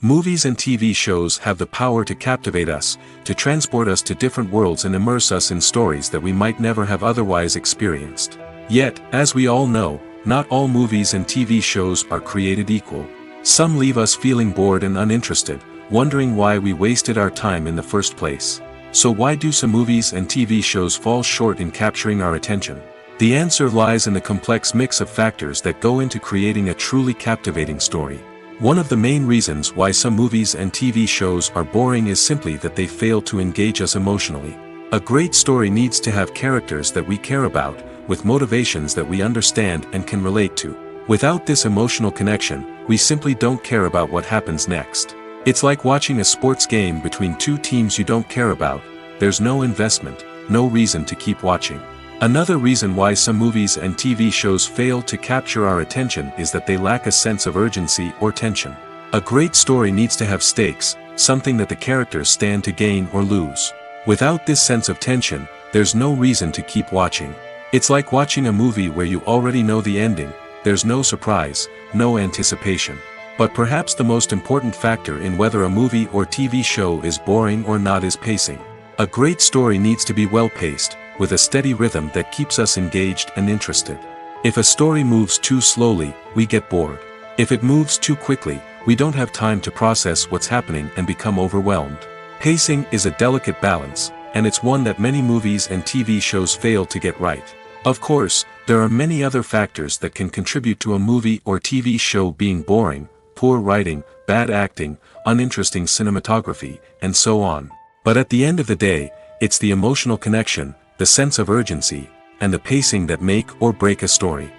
Movies and TV shows have the power to captivate us, to transport us to different worlds and immerse us in stories that we might never have otherwise experienced. Yet, as we all know, not all movies and TV shows are created equal. Some leave us feeling bored and uninterested, wondering why we wasted our time in the first place. So why do some movies and TV shows fall short in capturing our attention? The answer lies in the complex mix of factors that go into creating a truly captivating story. One of the main reasons why some movies and TV shows are boring is simply that they fail to engage us emotionally. A great story needs to have characters that we care about, with motivations that we understand and can relate to. Without this emotional connection, we simply don't care about what happens next. It's like watching a sports game between two teams you don't care about. There's no investment, no reason to keep watching. Another reason why some movies and TV shows fail to capture our attention is that they lack a sense of urgency or tension. A great story needs to have stakes, something that the characters stand to gain or lose. Without this sense of tension, there's no reason to keep watching. It's like watching a movie where you already know the ending. There's no surprise, no anticipation. But perhaps the most important factor in whether a movie or TV show is boring or not is pacing. A great story needs to be well-paced, with a steady rhythm that keeps us engaged and interested. If a story moves too slowly, we get bored. If it moves too quickly, we don't have time to process what's happening and become overwhelmed. Pacing is a delicate balance, and it's one that many movies and TV shows fail to get right. Of course, there are many other factors that can contribute to a movie or TV show being boring: poor writing, bad acting, uninteresting cinematography, and so on. But at the end of the day, it's the emotional connection, the sense of urgency, and the pacing that make or break a story.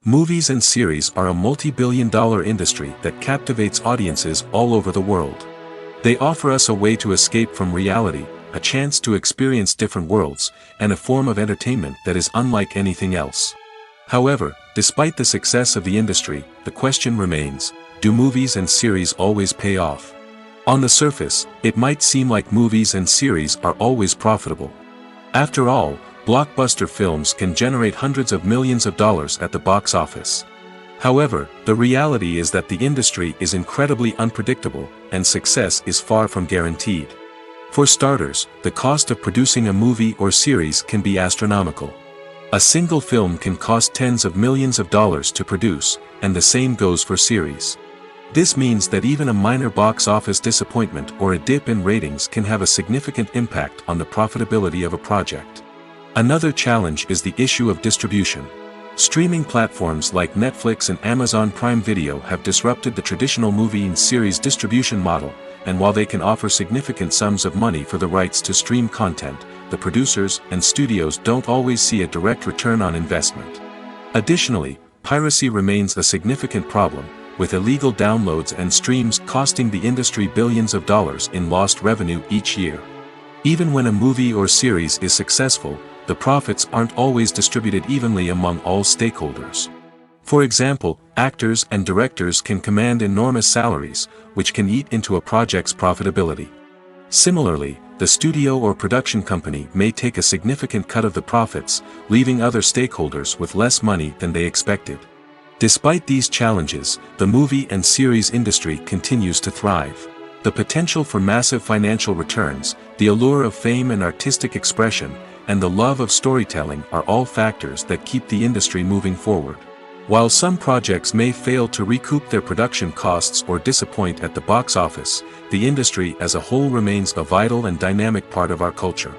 Movies and series are a multi-billion-dollar industry that captivates audiences all over the world. They offer us a way to escape from reality, a chance to experience different worlds, and a form of entertainment that is unlike anything else. However, despite the success of the industry, the question remains: do movies and series always pay off? On the surface, it might seem like movies and series are always profitable. After all, blockbuster films can generate hundreds of millions of dollars at the box office. However, the reality is that the industry is incredibly unpredictable, and success is far from guaranteed. For starters, the cost of producing a movie or series can be astronomical. A single film can cost tens of millions of dollars to produce, and the same goes for series. This means that even a minor box office disappointment or a dip in ratings can have a significant impact on the profitability of a project. Another challenge is the issue of distribution. Streaming platforms like Netflix and Amazon Prime Video have disrupted the traditional movie and series distribution model, and while they can offer significant sums of money for the rights to stream content, the producers and studios don't always see a direct return on investment. Additionally, piracy remains a significant problem, with illegal downloads and streams costing the industry billions of dollars in lost revenue each year. Even when a movie or series is successful, the profits aren't always distributed evenly among all stakeholders. For example, actors and directors can command enormous salaries, which can eat into a project's profitability. Similarly, the studio or production company may take a significant cut of the profits, leaving other stakeholders with less money than they expected. Despite these challenges, the movie and series industry continues to thrive. The potential for massive financial returns, the allure of fame and artistic expression, and the love of storytelling are all factors that keep the industry moving forward. While some projects may fail to recoup their production costs or disappoint at the box office, the industry as a whole remains a vital and dynamic part of our culture.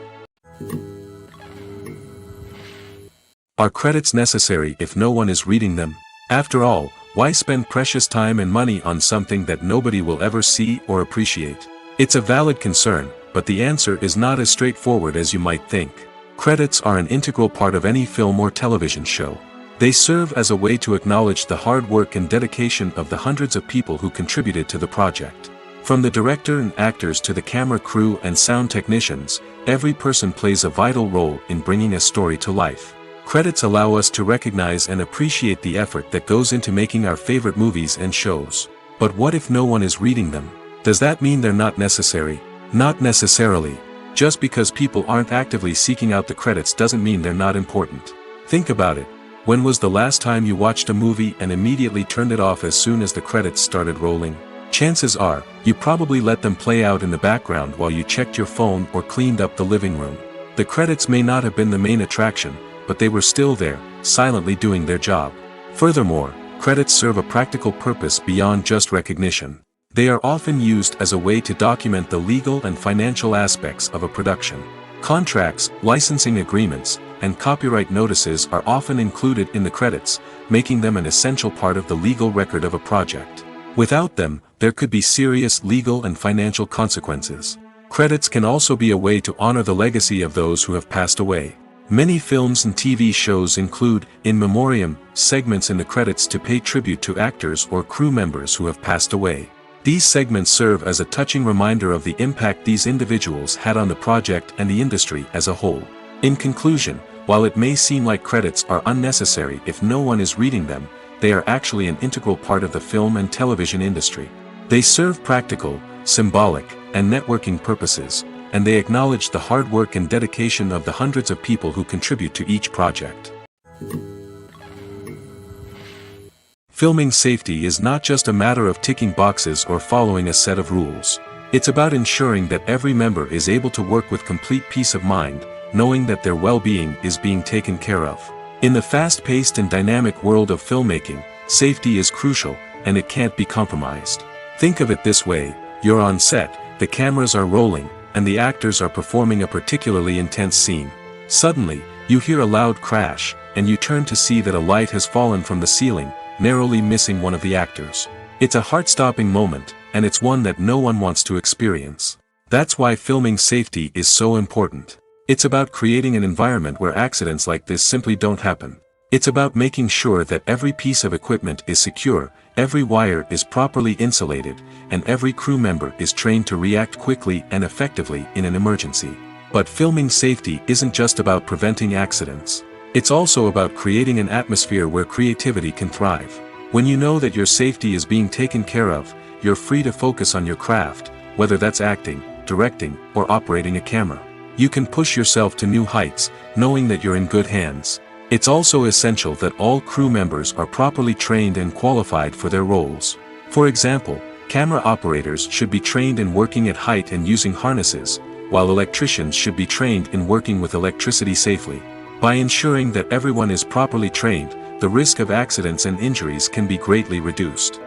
Are credits necessary if no one is reading them? After all, why spend precious time and money on something that nobody will ever see or appreciate? It's a valid concern, but the answer is not as straightforward as you might think. Credits are an integral part of any film or television show. They serve as a way to acknowledge the hard work and dedication of the hundreds of people who contributed to the project. From the director and actors to the camera crew and sound technicians, every person plays a vital role in bringing a story to life. Credits allow us to recognize and appreciate the effort that goes into making our favorite movies and shows. But what if no one is reading them? Does that mean they're not necessary? Not necessarily. Just because people aren't actively seeking out the credits doesn't mean they're not important. Think about it. When was the last time you watched a movie and immediately turned it off as soon as the credits started rolling? Chances are, you probably let them play out in the background while you checked your phone or cleaned up the living room. The credits may not have been the main attraction, but they were still there, silently doing their job. Furthermore, credits serve a practical purpose beyond just recognition. They are often used as a way to document the legal and financial aspects of a production. Contracts, licensing agreements, and copyright notices are often included in the credits, making them an essential part of the legal record of a project. Without them, there could be serious legal and financial consequences. Credits can also be a way to honor the legacy of those who have passed away. Many films and TV shows include, in memoriam, segments in the credits to pay tribute to actors or crew members who have passed away. These segments serve as a touching reminder of the impact these individuals had on the project and the industry as a whole. In conclusion, while it may seem like credits are unnecessary if no one is reading them, they are actually an integral part of the film and television industry. They serve practical, symbolic, and networking purposes, and they acknowledge the hard work and dedication of the hundreds of people who contribute to each project. Filming safety is not just a matter of ticking boxes or following a set of rules. It's about ensuring that every member is able to work with complete peace of mind, knowing that their well-being is being taken care of. In the fast-paced and dynamic world of filmmaking, safety is crucial, and it can't be compromised. Think of it this way: you're on set, the cameras are rolling, and the actors are performing a particularly intense scene. Suddenly, you hear a loud crash, and you turn to see that a light has fallen from the ceiling, narrowly missing one of the actors. It's a heart-stopping moment, and it's one that no one wants to experience. That's why filming safety is so important. It's about creating an environment where accidents like this simply don't happen. It's about making sure that every piece of equipment is secure, every wire is properly insulated, and every crew member is trained to react quickly and effectively in an emergency. But filming safety isn't just about preventing accidents. It's also about creating an atmosphere where creativity can thrive. When you know that your safety is being taken care of, you're free to focus on your craft, whether that's acting, directing, or operating a camera. You can push yourself to new heights, knowing that you're in good hands. It's also essential that all crew members are properly trained and qualified for their roles. For example, camera operators should be trained in working at height and using harnesses, while electricians should be trained in working with electricity safely. By ensuring that everyone is properly trained, the risk of accidents and injuries can be greatly reduced.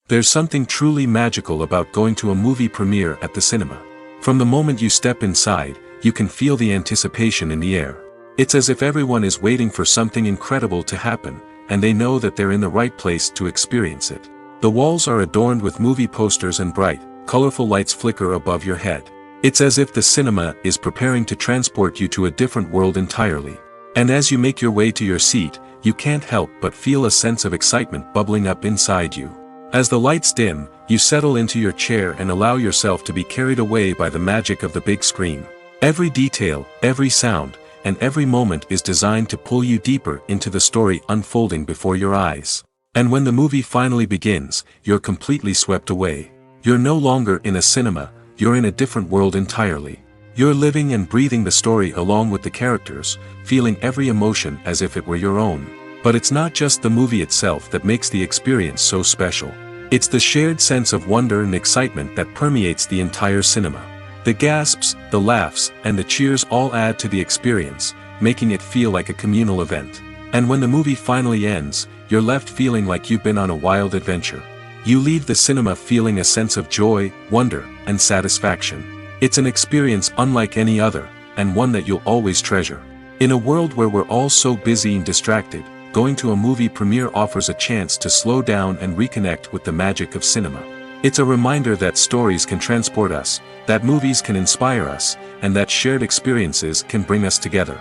There's something truly magical about going to a movie premiere at the cinema. From the moment you step inside, you can feel the anticipation in the air. It's as if everyone is waiting for something incredible to happen, and they know that they're in the right place to experience it. The walls are adorned with movie posters and bright, colorful lights flicker above your head. It's as if the cinema is preparing to transport you to a different world entirely. And as you make your way to your seat, you can't help but feel a sense of excitement bubbling up inside you. As the lights dim, you settle into your chair and allow yourself to be carried away by the magic of the big screen. Every detail, every sound, and every moment is designed to pull you deeper into the story unfolding before your eyes. And when the movie finally begins, you're completely swept away. You're no longer in a cinema, you're in a different world entirely. You're living and breathing the story along with the characters, feeling every emotion as if it were your own. But it's not just the movie itself that makes the experience so special. It's the shared sense of wonder and excitement that permeates the entire cinema. The gasps, the laughs, and the cheers all add to the experience, making it feel like a communal event. And when the movie finally ends, you're left feeling like you've been on a wild adventure. You leave the cinema feeling a sense of joy, wonder, and satisfaction. It's an experience unlike any other, and one that you'll always treasure. In a world where we're all so busy and distracted, going to a movie premiere offers a chance to slow down and reconnect with the magic of cinema. It's a reminder that stories can transport us, that movies can inspire us, and that shared experiences can bring us together.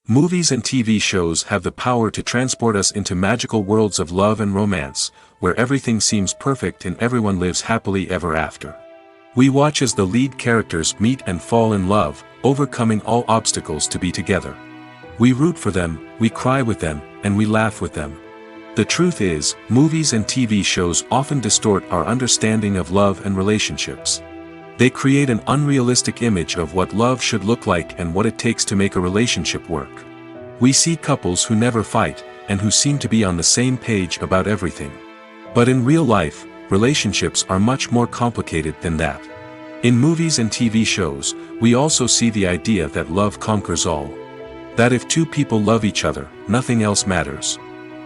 Movies and TV shows have the power to transport us into magical worlds of love and romance, where everything seems perfect and everyone lives happily ever after. We watch as the lead characters meet and fall in love, overcoming all obstacles to be together. We root for them, we cry with them, and we laugh with them. The truth is, movies and TV shows often distort our understanding of love and relationships. They create an unrealistic image of what love should look like and what it takes to make a relationship work. We see couples who never fight, and who seem to be on the same page about everything. But in real life, relationships are much more complicated than that. In movies and TV shows, we also see the idea that love conquers all. That if two people love each other, nothing else matters.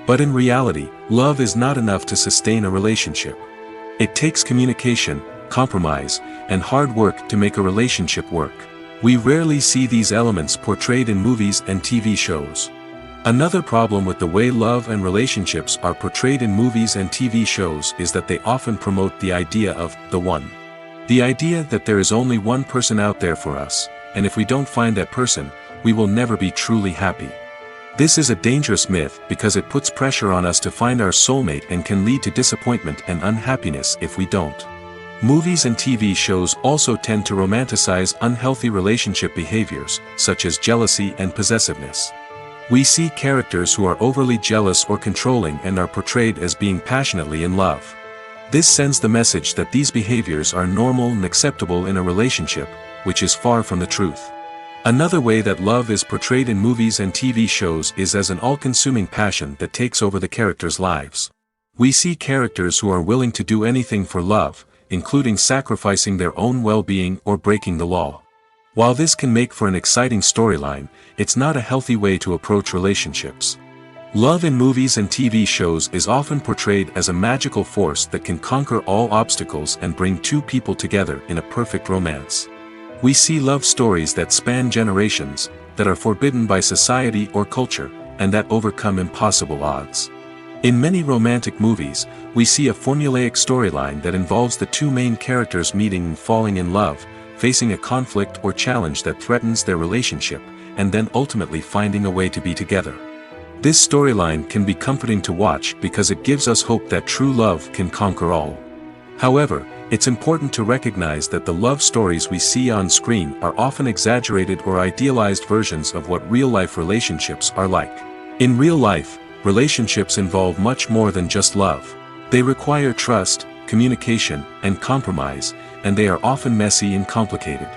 But in reality, love is not enough to sustain a relationship. It takes communication, compromise, and hard work to make a relationship work. We rarely see these elements portrayed in movies and TV shows. Another problem with the way love and relationships are portrayed in movies and TV shows is that they often promote the idea of the one. The idea that there is only one person out there for us, and if we don't find that person, we will never be truly happy. This is a dangerous myth because it puts pressure on us to find our soulmate and can lead to disappointment and unhappiness if we don't. Movies and TV shows also tend to romanticize unhealthy relationship behaviors, such as jealousy and possessiveness. We see characters who are overly jealous or controlling and are portrayed as being passionately in love. This sends the message that these behaviors are normal and acceptable in a relationship, which is far from the truth. Another way that love is portrayed in movies and TV shows is as an all-consuming passion that takes over the characters' lives. We see characters who are willing to do anything for love, including sacrificing their own well-being or breaking the law. While this can make for an exciting storyline, it's not a healthy way to approach relationships. Love in movies and TV shows is often portrayed as a magical force that can conquer all obstacles and bring two people together in a perfect romance. We see love stories that span generations, that are forbidden by society or culture, and that overcome impossible odds. In many romantic movies, we see a formulaic storyline that involves the two main characters meeting and falling in love, facing a conflict or challenge that threatens their relationship, and then ultimately finding a way to be together. This storyline can be comforting to watch because it gives us hope that true love can conquer all. However, it's important to recognize that the love stories we see on screen are often exaggerated or idealized versions of what real-life relationships are like. In real life, relationships involve much more than just love. They require trust, communication, and compromise, and they are often messy and complicated.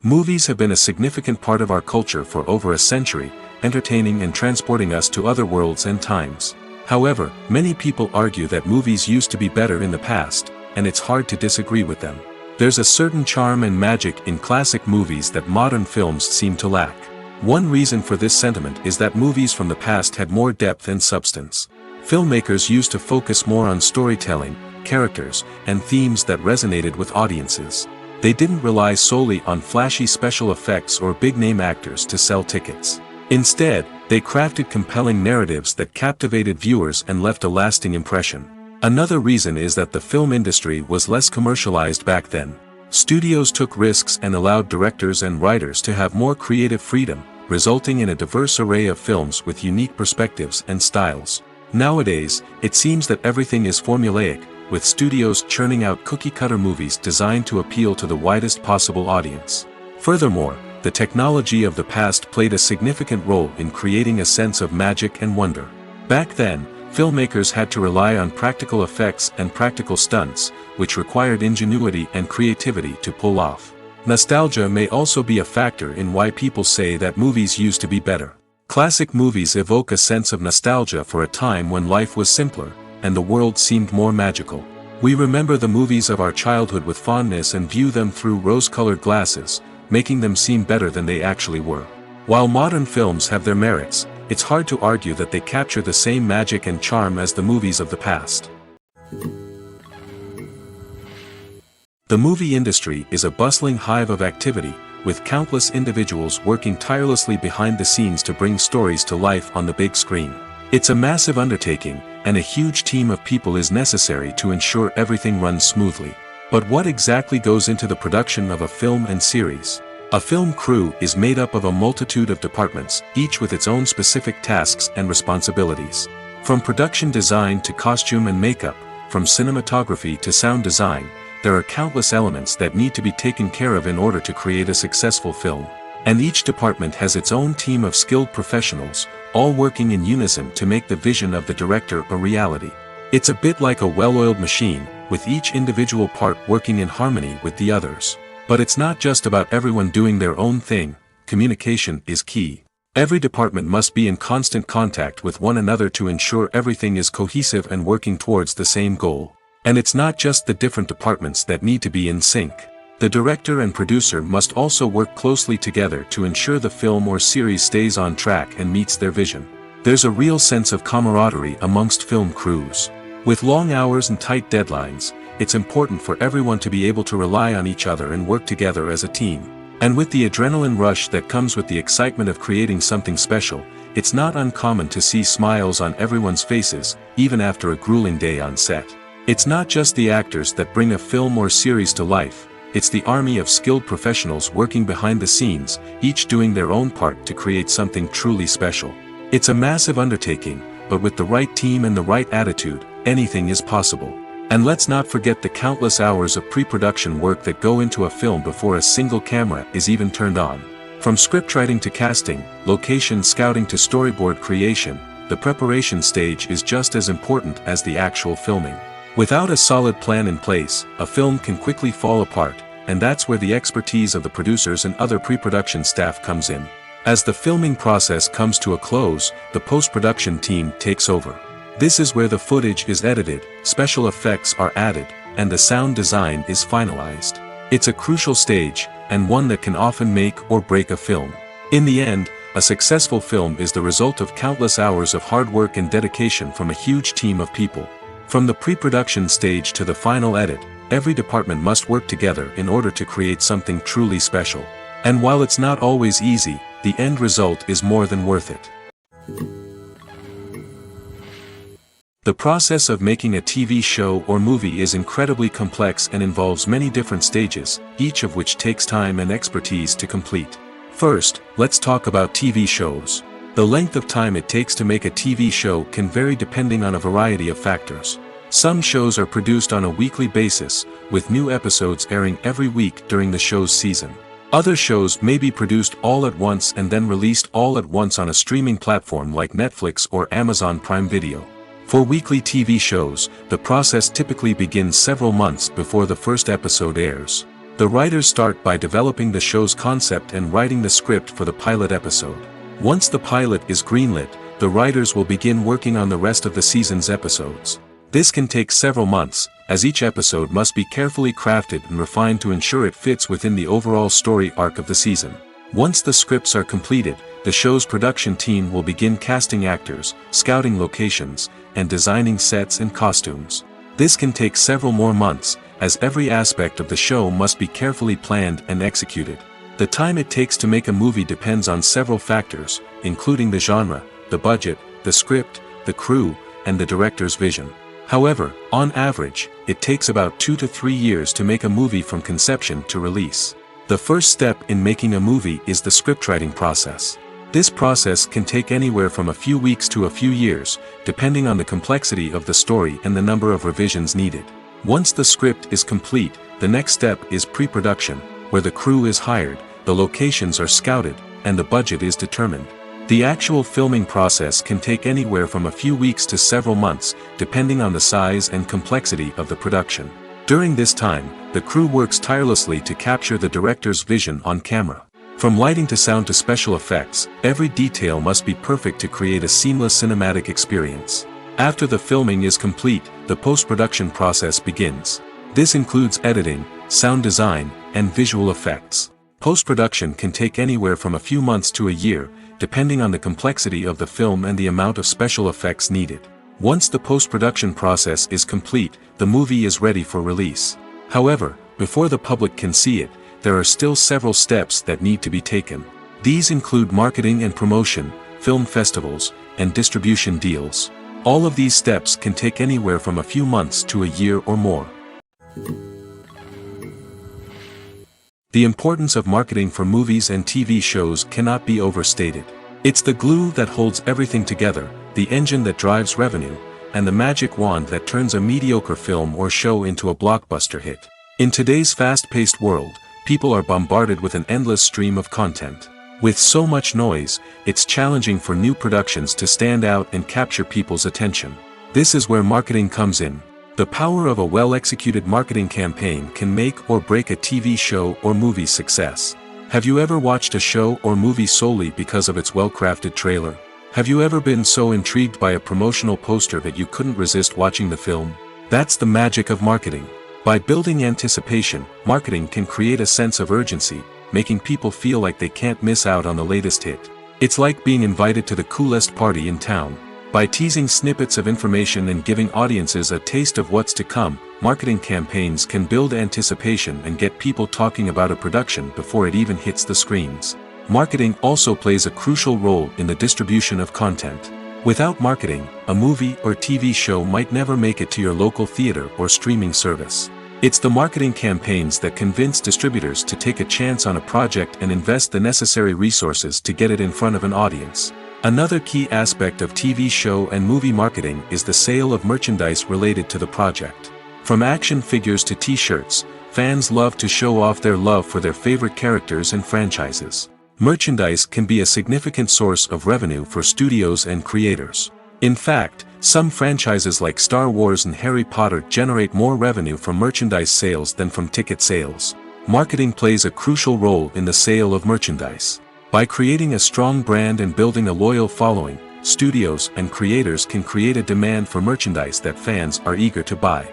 Movies have been a significant part of our culture for over a century, entertaining and transporting us to other worlds and times. However, many people argue that movies used to be better in the past, and it's hard to disagree with them. There's a certain charm and magic in classic movies that modern films seem to lack. One reason for this sentiment is that movies from the past had more depth and substance. Filmmakers used to focus more on storytelling, characters, and themes that resonated with audiences. They didn't rely solely on flashy special effects or big-name actors to sell tickets. Instead, they crafted compelling narratives that captivated viewers and left a lasting impression. Another reason is that the film industry was less commercialized back then. Studios took risks and allowed directors and writers to have more creative freedom, resulting in a diverse array of films with unique perspectives and styles. Nowadays, it seems that everything is formulaic, with studios churning out cookie-cutter movies designed to appeal to the widest possible audience. Furthermore, the technology of the past played a significant role in creating a sense of magic and wonder. Back then, filmmakers had to rely on practical effects and practical stunts, which required ingenuity and creativity to pull off. Nostalgia may also be a factor in why people say that movies used to be better. Classic movies evoke a sense of nostalgia for a time when life was simpler, and the world seemed more magical. We remember the movies of our childhood with fondness and view them through rose-colored glasses, making them seem better than they actually were. While modern films have their merits, it's hard to argue that they capture the same magic and charm as the movies of the past. The movie industry is a bustling hive of activity, with countless individuals working tirelessly behind the scenes to bring stories to life on the big screen. It's a massive undertaking, and a huge team of people is necessary to ensure everything runs smoothly. But what exactly goes into the production of a film and series? A film crew is made up of a multitude of departments, each with its own specific tasks and responsibilities. From production design to costume and makeup, from cinematography to sound design, there are countless elements that need to be taken care of in order to create a successful film. And each department has its own team of skilled professionals, all working in unison to make the vision of the director a reality. It's a bit like a well-oiled machine, with each individual part working in harmony with the others. But it's not just about everyone doing their own thing. Communication is key. Every department must be in constant contact with one another to ensure everything is cohesive and working towards the same goal. And it's not just the different departments that need to be in sync. The director and producer must also work closely together to ensure the film or series stays on track and meets their vision. There's a real sense of camaraderie amongst film crews. With long hours and tight deadlines, it's important for everyone to be able to rely on each other and work together as a team. And with the adrenaline rush that comes with the excitement of creating something special, it's not uncommon to see smiles on everyone's faces, even after a grueling day on set. It's not just the actors that bring a film or series to life, it's the army of skilled professionals working behind the scenes, each doing their own part to create something truly special. It's a massive undertaking, but with the right team and the right attitude, anything is possible. And let's not forget the countless hours of pre-production work that go into a film before a single camera is even turned on. From scriptwriting to casting, location scouting to storyboard creation, the preparation stage is just as important as the actual filming. Without a solid plan in place, a film can quickly fall apart, and that's where the expertise of the producers and other pre-production staff comes in. As the filming process comes to a close, the post-production team takes over. This is where the footage is edited, special effects are added, and the sound design is finalized. It's a crucial stage, and one that can often make or break a film. In the end, a successful film is the result of countless hours of hard work and dedication from a huge team of people. From the pre-production stage to the final edit, every department must work together in order to create something truly special. And while it's not always easy, the end result is more than worth it. The process of making a TV show or movie is incredibly complex and involves many different stages, each of which takes time and expertise to complete. First, let's talk about TV shows. The length of time it takes to make a TV show can vary depending on a variety of factors. Some shows are produced on a weekly basis, with new episodes airing every week during the show's season. Other shows may be produced all at once and then released all at once on a streaming platform like Netflix or Amazon Prime Video. For weekly TV shows, the process typically begins several months before the first episode airs. The writers start by developing the show's concept and writing the script for the pilot episode. Once the pilot is greenlit, the writers will begin working on the rest of the season's episodes. This can take several months, as each episode must be carefully crafted and refined to ensure it fits within the overall story arc of the season. Once the scripts are completed, the show's production team will begin casting actors, scouting locations, and designing sets and costumes. This can take several more months, as every aspect of the show must be carefully planned and executed. The time it takes to make a movie depends on several factors, including the genre, the budget, the script, the crew, and the director's vision. However, on average, it takes about 2 to 3 years to make a movie from conception to release. The first step in making a movie is the scriptwriting process. This process can take anywhere from a few weeks to a few years, depending on the complexity of the story and the number of revisions needed. Once the script is complete, the next step is pre-production, where the crew is hired, the locations are scouted, and the budget is determined. The actual filming process can take anywhere from a few weeks to several months, depending on the size and complexity of the production. During this time, the crew works tirelessly to capture the director's vision on camera. From lighting to sound to special effects, every detail must be perfect to create a seamless cinematic experience. After the filming is complete, the post-production process begins. This includes editing, sound design, and visual effects. Post-production can take anywhere from a few months to a year, depending on the complexity of the film and the amount of special effects needed. Once the post-production process is complete, the movie is ready for release. However, before the public can see it, there are still several steps that need to be taken. These include marketing and promotion, film festivals, and distribution deals. All of these steps can take anywhere from a few months to a year or more. The importance of marketing for movies and TV shows cannot be overstated. It's the glue that holds everything together, the engine that drives revenue, and the magic wand that turns a mediocre film or show into a blockbuster hit. In today's fast-paced world, people are bombarded with an endless stream of content. With so much noise, it's challenging for new productions to stand out and capture people's attention. This is where marketing comes in. The power of a well-executed marketing campaign can make or break a TV show or movie's success. Have you ever watched a show or movie solely because of its well-crafted trailer? Have you ever been so intrigued by a promotional poster that you couldn't resist watching the film? That's the magic of marketing. By building anticipation, marketing can create a sense of urgency, making people feel like they can't miss out on the latest hit. It's like being invited to the coolest party in town. By teasing snippets of information and giving audiences a taste of what's to come, marketing campaigns can build anticipation and get people talking about a production before it even hits the screens. Marketing also plays a crucial role in the distribution of content. Without marketing, a movie or TV show might never make it to your local theater or streaming service. It's the marketing campaigns that convince distributors to take a chance on a project and invest the necessary resources to get it in front of an audience. Another key aspect of TV show and movie marketing is the sale of merchandise related to the project. From action figures to t-shirts, fans love to show off their love for their favorite characters and franchises. Merchandise can be a significant source of revenue for studios and creators. In fact, some franchises like Star Wars and Harry Potter generate more revenue from merchandise sales than from ticket sales. Marketing plays a crucial role in the sale of merchandise. By creating a strong brand and building a loyal following, studios and creators can create a demand for merchandise that fans are eager to buy.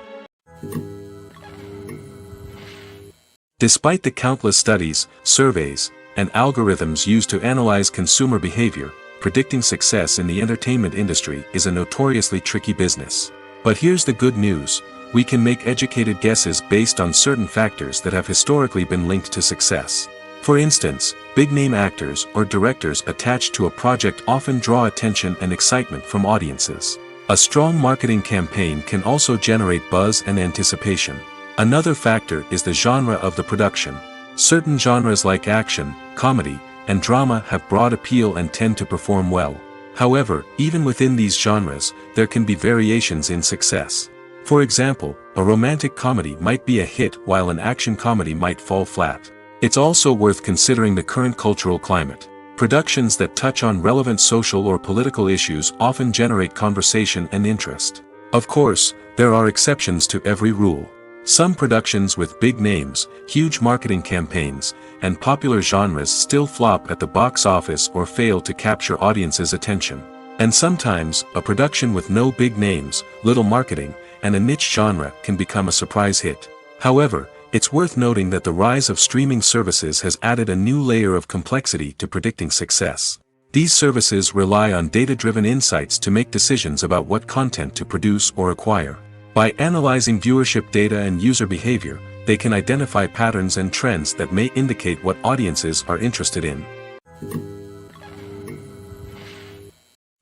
Despite the countless studies, surveys, and algorithms used to analyze consumer behavior, predicting success in the entertainment industry is a notoriously tricky business. But here's the good news: we can make educated guesses based on certain factors that have historically been linked to success. For instance, big-name actors or directors attached to a project often draw attention and excitement from audiences. A strong marketing campaign can also generate buzz and anticipation. Another factor is the genre of the production. Certain genres like action, comedy, and drama have broad appeal and tend to perform well. However, even within these genres, there can be variations in success. For example, a romantic comedy might be a hit while an action comedy might fall flat. It's also worth considering the current cultural climate. Productions that touch on relevant social or political issues often generate conversation and interest. Of course, there are exceptions to every rule. Some productions with big names, huge marketing campaigns, and popular genres still flop at the box office or fail to capture audiences' attention. And sometimes, a production with no big names, little marketing, and a niche genre can become a surprise hit. However, it's worth noting that the rise of streaming services has added a new layer of complexity to predicting success. These services rely on data-driven insights to make decisions about what content to produce or acquire. By analyzing viewership data and user behavior, they can identify patterns and trends that may indicate what audiences are interested in.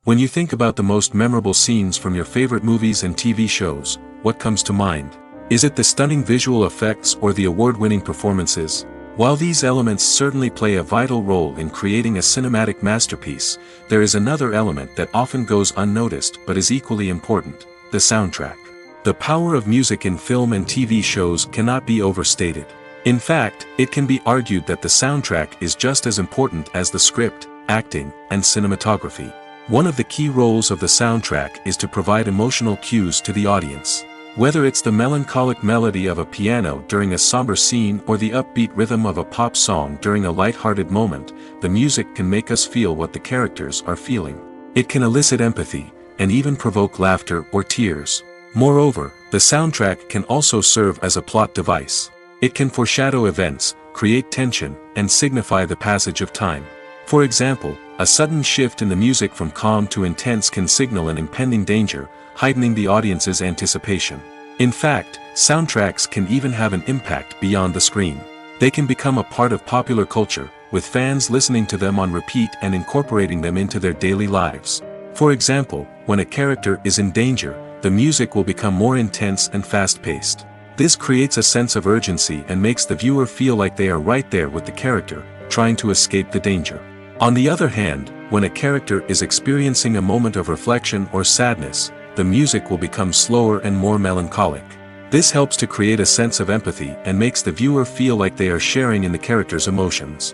When you think about the most memorable scenes from your favorite movies and TV shows, what comes to mind? Is it the stunning visual effects or the award-winning performances? While these elements certainly play a vital role in creating a cinematic masterpiece, there is another element that often goes unnoticed but is equally important: the soundtrack. The power of music in film and TV shows cannot be overstated. In fact, it can be argued that the soundtrack is just as important as the script, acting, and cinematography. One of the key roles of the soundtrack is to provide emotional cues to the audience. Whether it's the melancholic melody of a piano during a somber scene or the upbeat rhythm of a pop song during a light-hearted moment, the music can make us feel what the characters are feeling. It can elicit empathy, and even provoke laughter or tears. Moreover, the soundtrack can also serve as a plot device. It can foreshadow events, create tension, and signify the passage of time. For example, a sudden shift in the music from calm to intense can signal an impending danger, heightening the audience's anticipation. In fact, soundtracks can even have an impact beyond the screen. They can become a part of popular culture, with fans listening to them on repeat and incorporating them into their daily lives. For example, when a character is in danger, the music will become more intense and fast-paced. This creates a sense of urgency and makes the viewer feel like they are right there with the character, trying to escape the danger. On the other hand, when a character is experiencing a moment of reflection or sadness, the music will become slower and more melancholic. This helps to create a sense of empathy and makes the viewer feel like they are sharing in the character's emotions.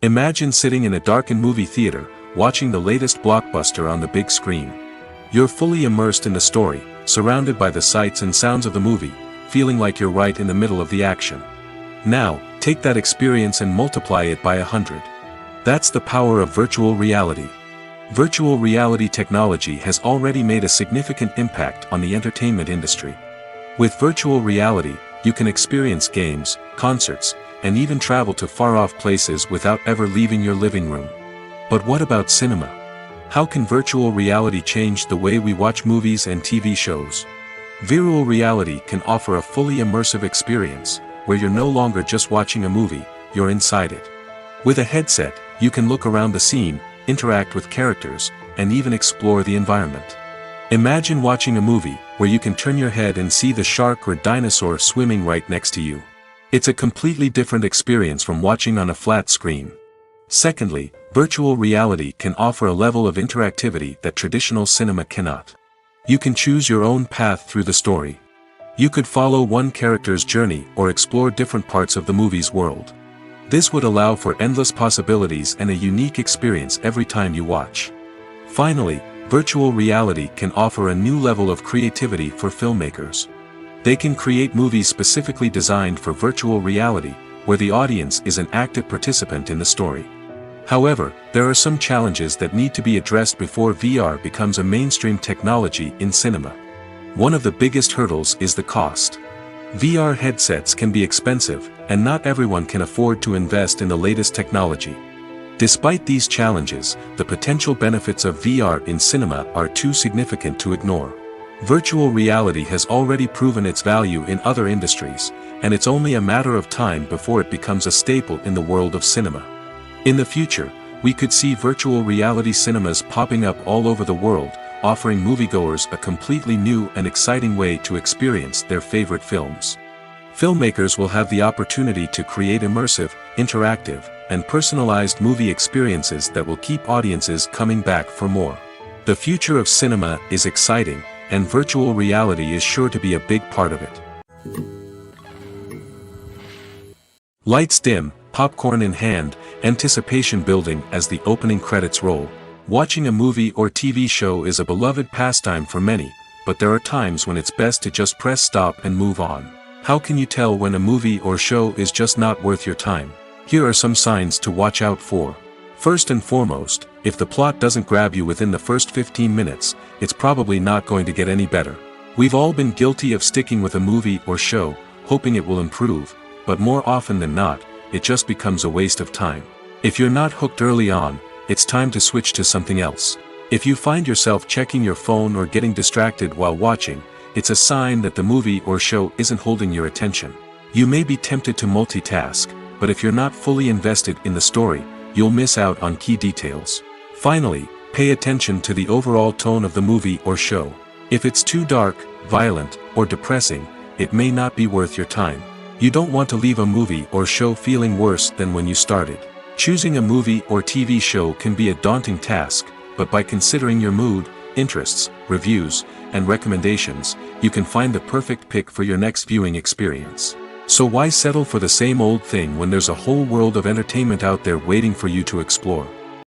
Imagine sitting in a darkened movie theater, watching the latest blockbuster on the big screen. You're fully immersed in the story, surrounded by the sights and sounds of the movie, feeling like you're right in the middle of the action. Now, take that experience and multiply it by 100. That's the power of virtual reality. Virtual reality technology has already made a significant impact on the entertainment industry. With virtual reality, you can experience games, concerts, and even travel to far-off places without ever leaving your living room. But what about cinema? How can virtual reality change the way we watch movies and TV shows? Virtual reality can offer a fully immersive experience, where you're no longer just watching a movie, you're inside it. With a headset, you can look around the scene, interact with characters, and even explore the environment. Imagine watching a movie, where you can turn your head and see the shark or dinosaur swimming right next to you. It's a completely different experience from watching on a flat screen. Secondly, virtual reality can offer a level of interactivity that traditional cinema cannot. You can choose your own path through the story. You could follow one character's journey or explore different parts of the movie's world. This would allow for endless possibilities and a unique experience every time you watch. Finally, virtual reality can offer a new level of creativity for filmmakers. They can create movies specifically designed for virtual reality, where the audience is an active participant in the story. However, there are some challenges that need to be addressed before VR becomes a mainstream technology in cinema. One of the biggest hurdles is the cost. VR headsets can be expensive, and not everyone can afford to invest in the latest technology. Despite these challenges, the potential benefits of VR in cinema are too significant to ignore. Virtual reality has already proven its value in other industries, and it's only a matter of time before it becomes a staple in the world of cinema. In the future, we could see virtual reality cinemas popping up all over the world, offering moviegoers a completely new and exciting way to experience their favorite films. Filmmakers will have the opportunity to create immersive, interactive, and personalized movie experiences that will keep audiences coming back for more. The future of cinema is exciting, and virtual reality is sure to be a big part of it. Lights dim, popcorn in hand, anticipation building as the opening credits roll. Watching a movie or TV show is a beloved pastime for many, but there are times when it's best to just press stop and move on. How can you tell when a movie or show is just not worth your time? Here are some signs to watch out for. First and foremost, if the plot doesn't grab you within the first 15 minutes, it's probably not going to get any better. We've all been guilty of sticking with a movie or show, hoping it will improve, but more often than not, it just becomes a waste of time. If you're not hooked early on, it's time to switch to something else. If you find yourself checking your phone or getting distracted while watching, it's a sign that the movie or show isn't holding your attention. You may be tempted to multitask, but if you're not fully invested in the story, you'll miss out on key details. Finally, pay attention to the overall tone of the movie or show. If it's too dark, violent, or depressing, it may not be worth your time. You don't want to leave a movie or show feeling worse than when you started. Choosing a movie or TV show can be a daunting task, but by considering your mood, interests, reviews, and recommendations, you can find the perfect pick for your next viewing experience. So why settle for the same old thing when there's a whole world of entertainment out there waiting for you to explore?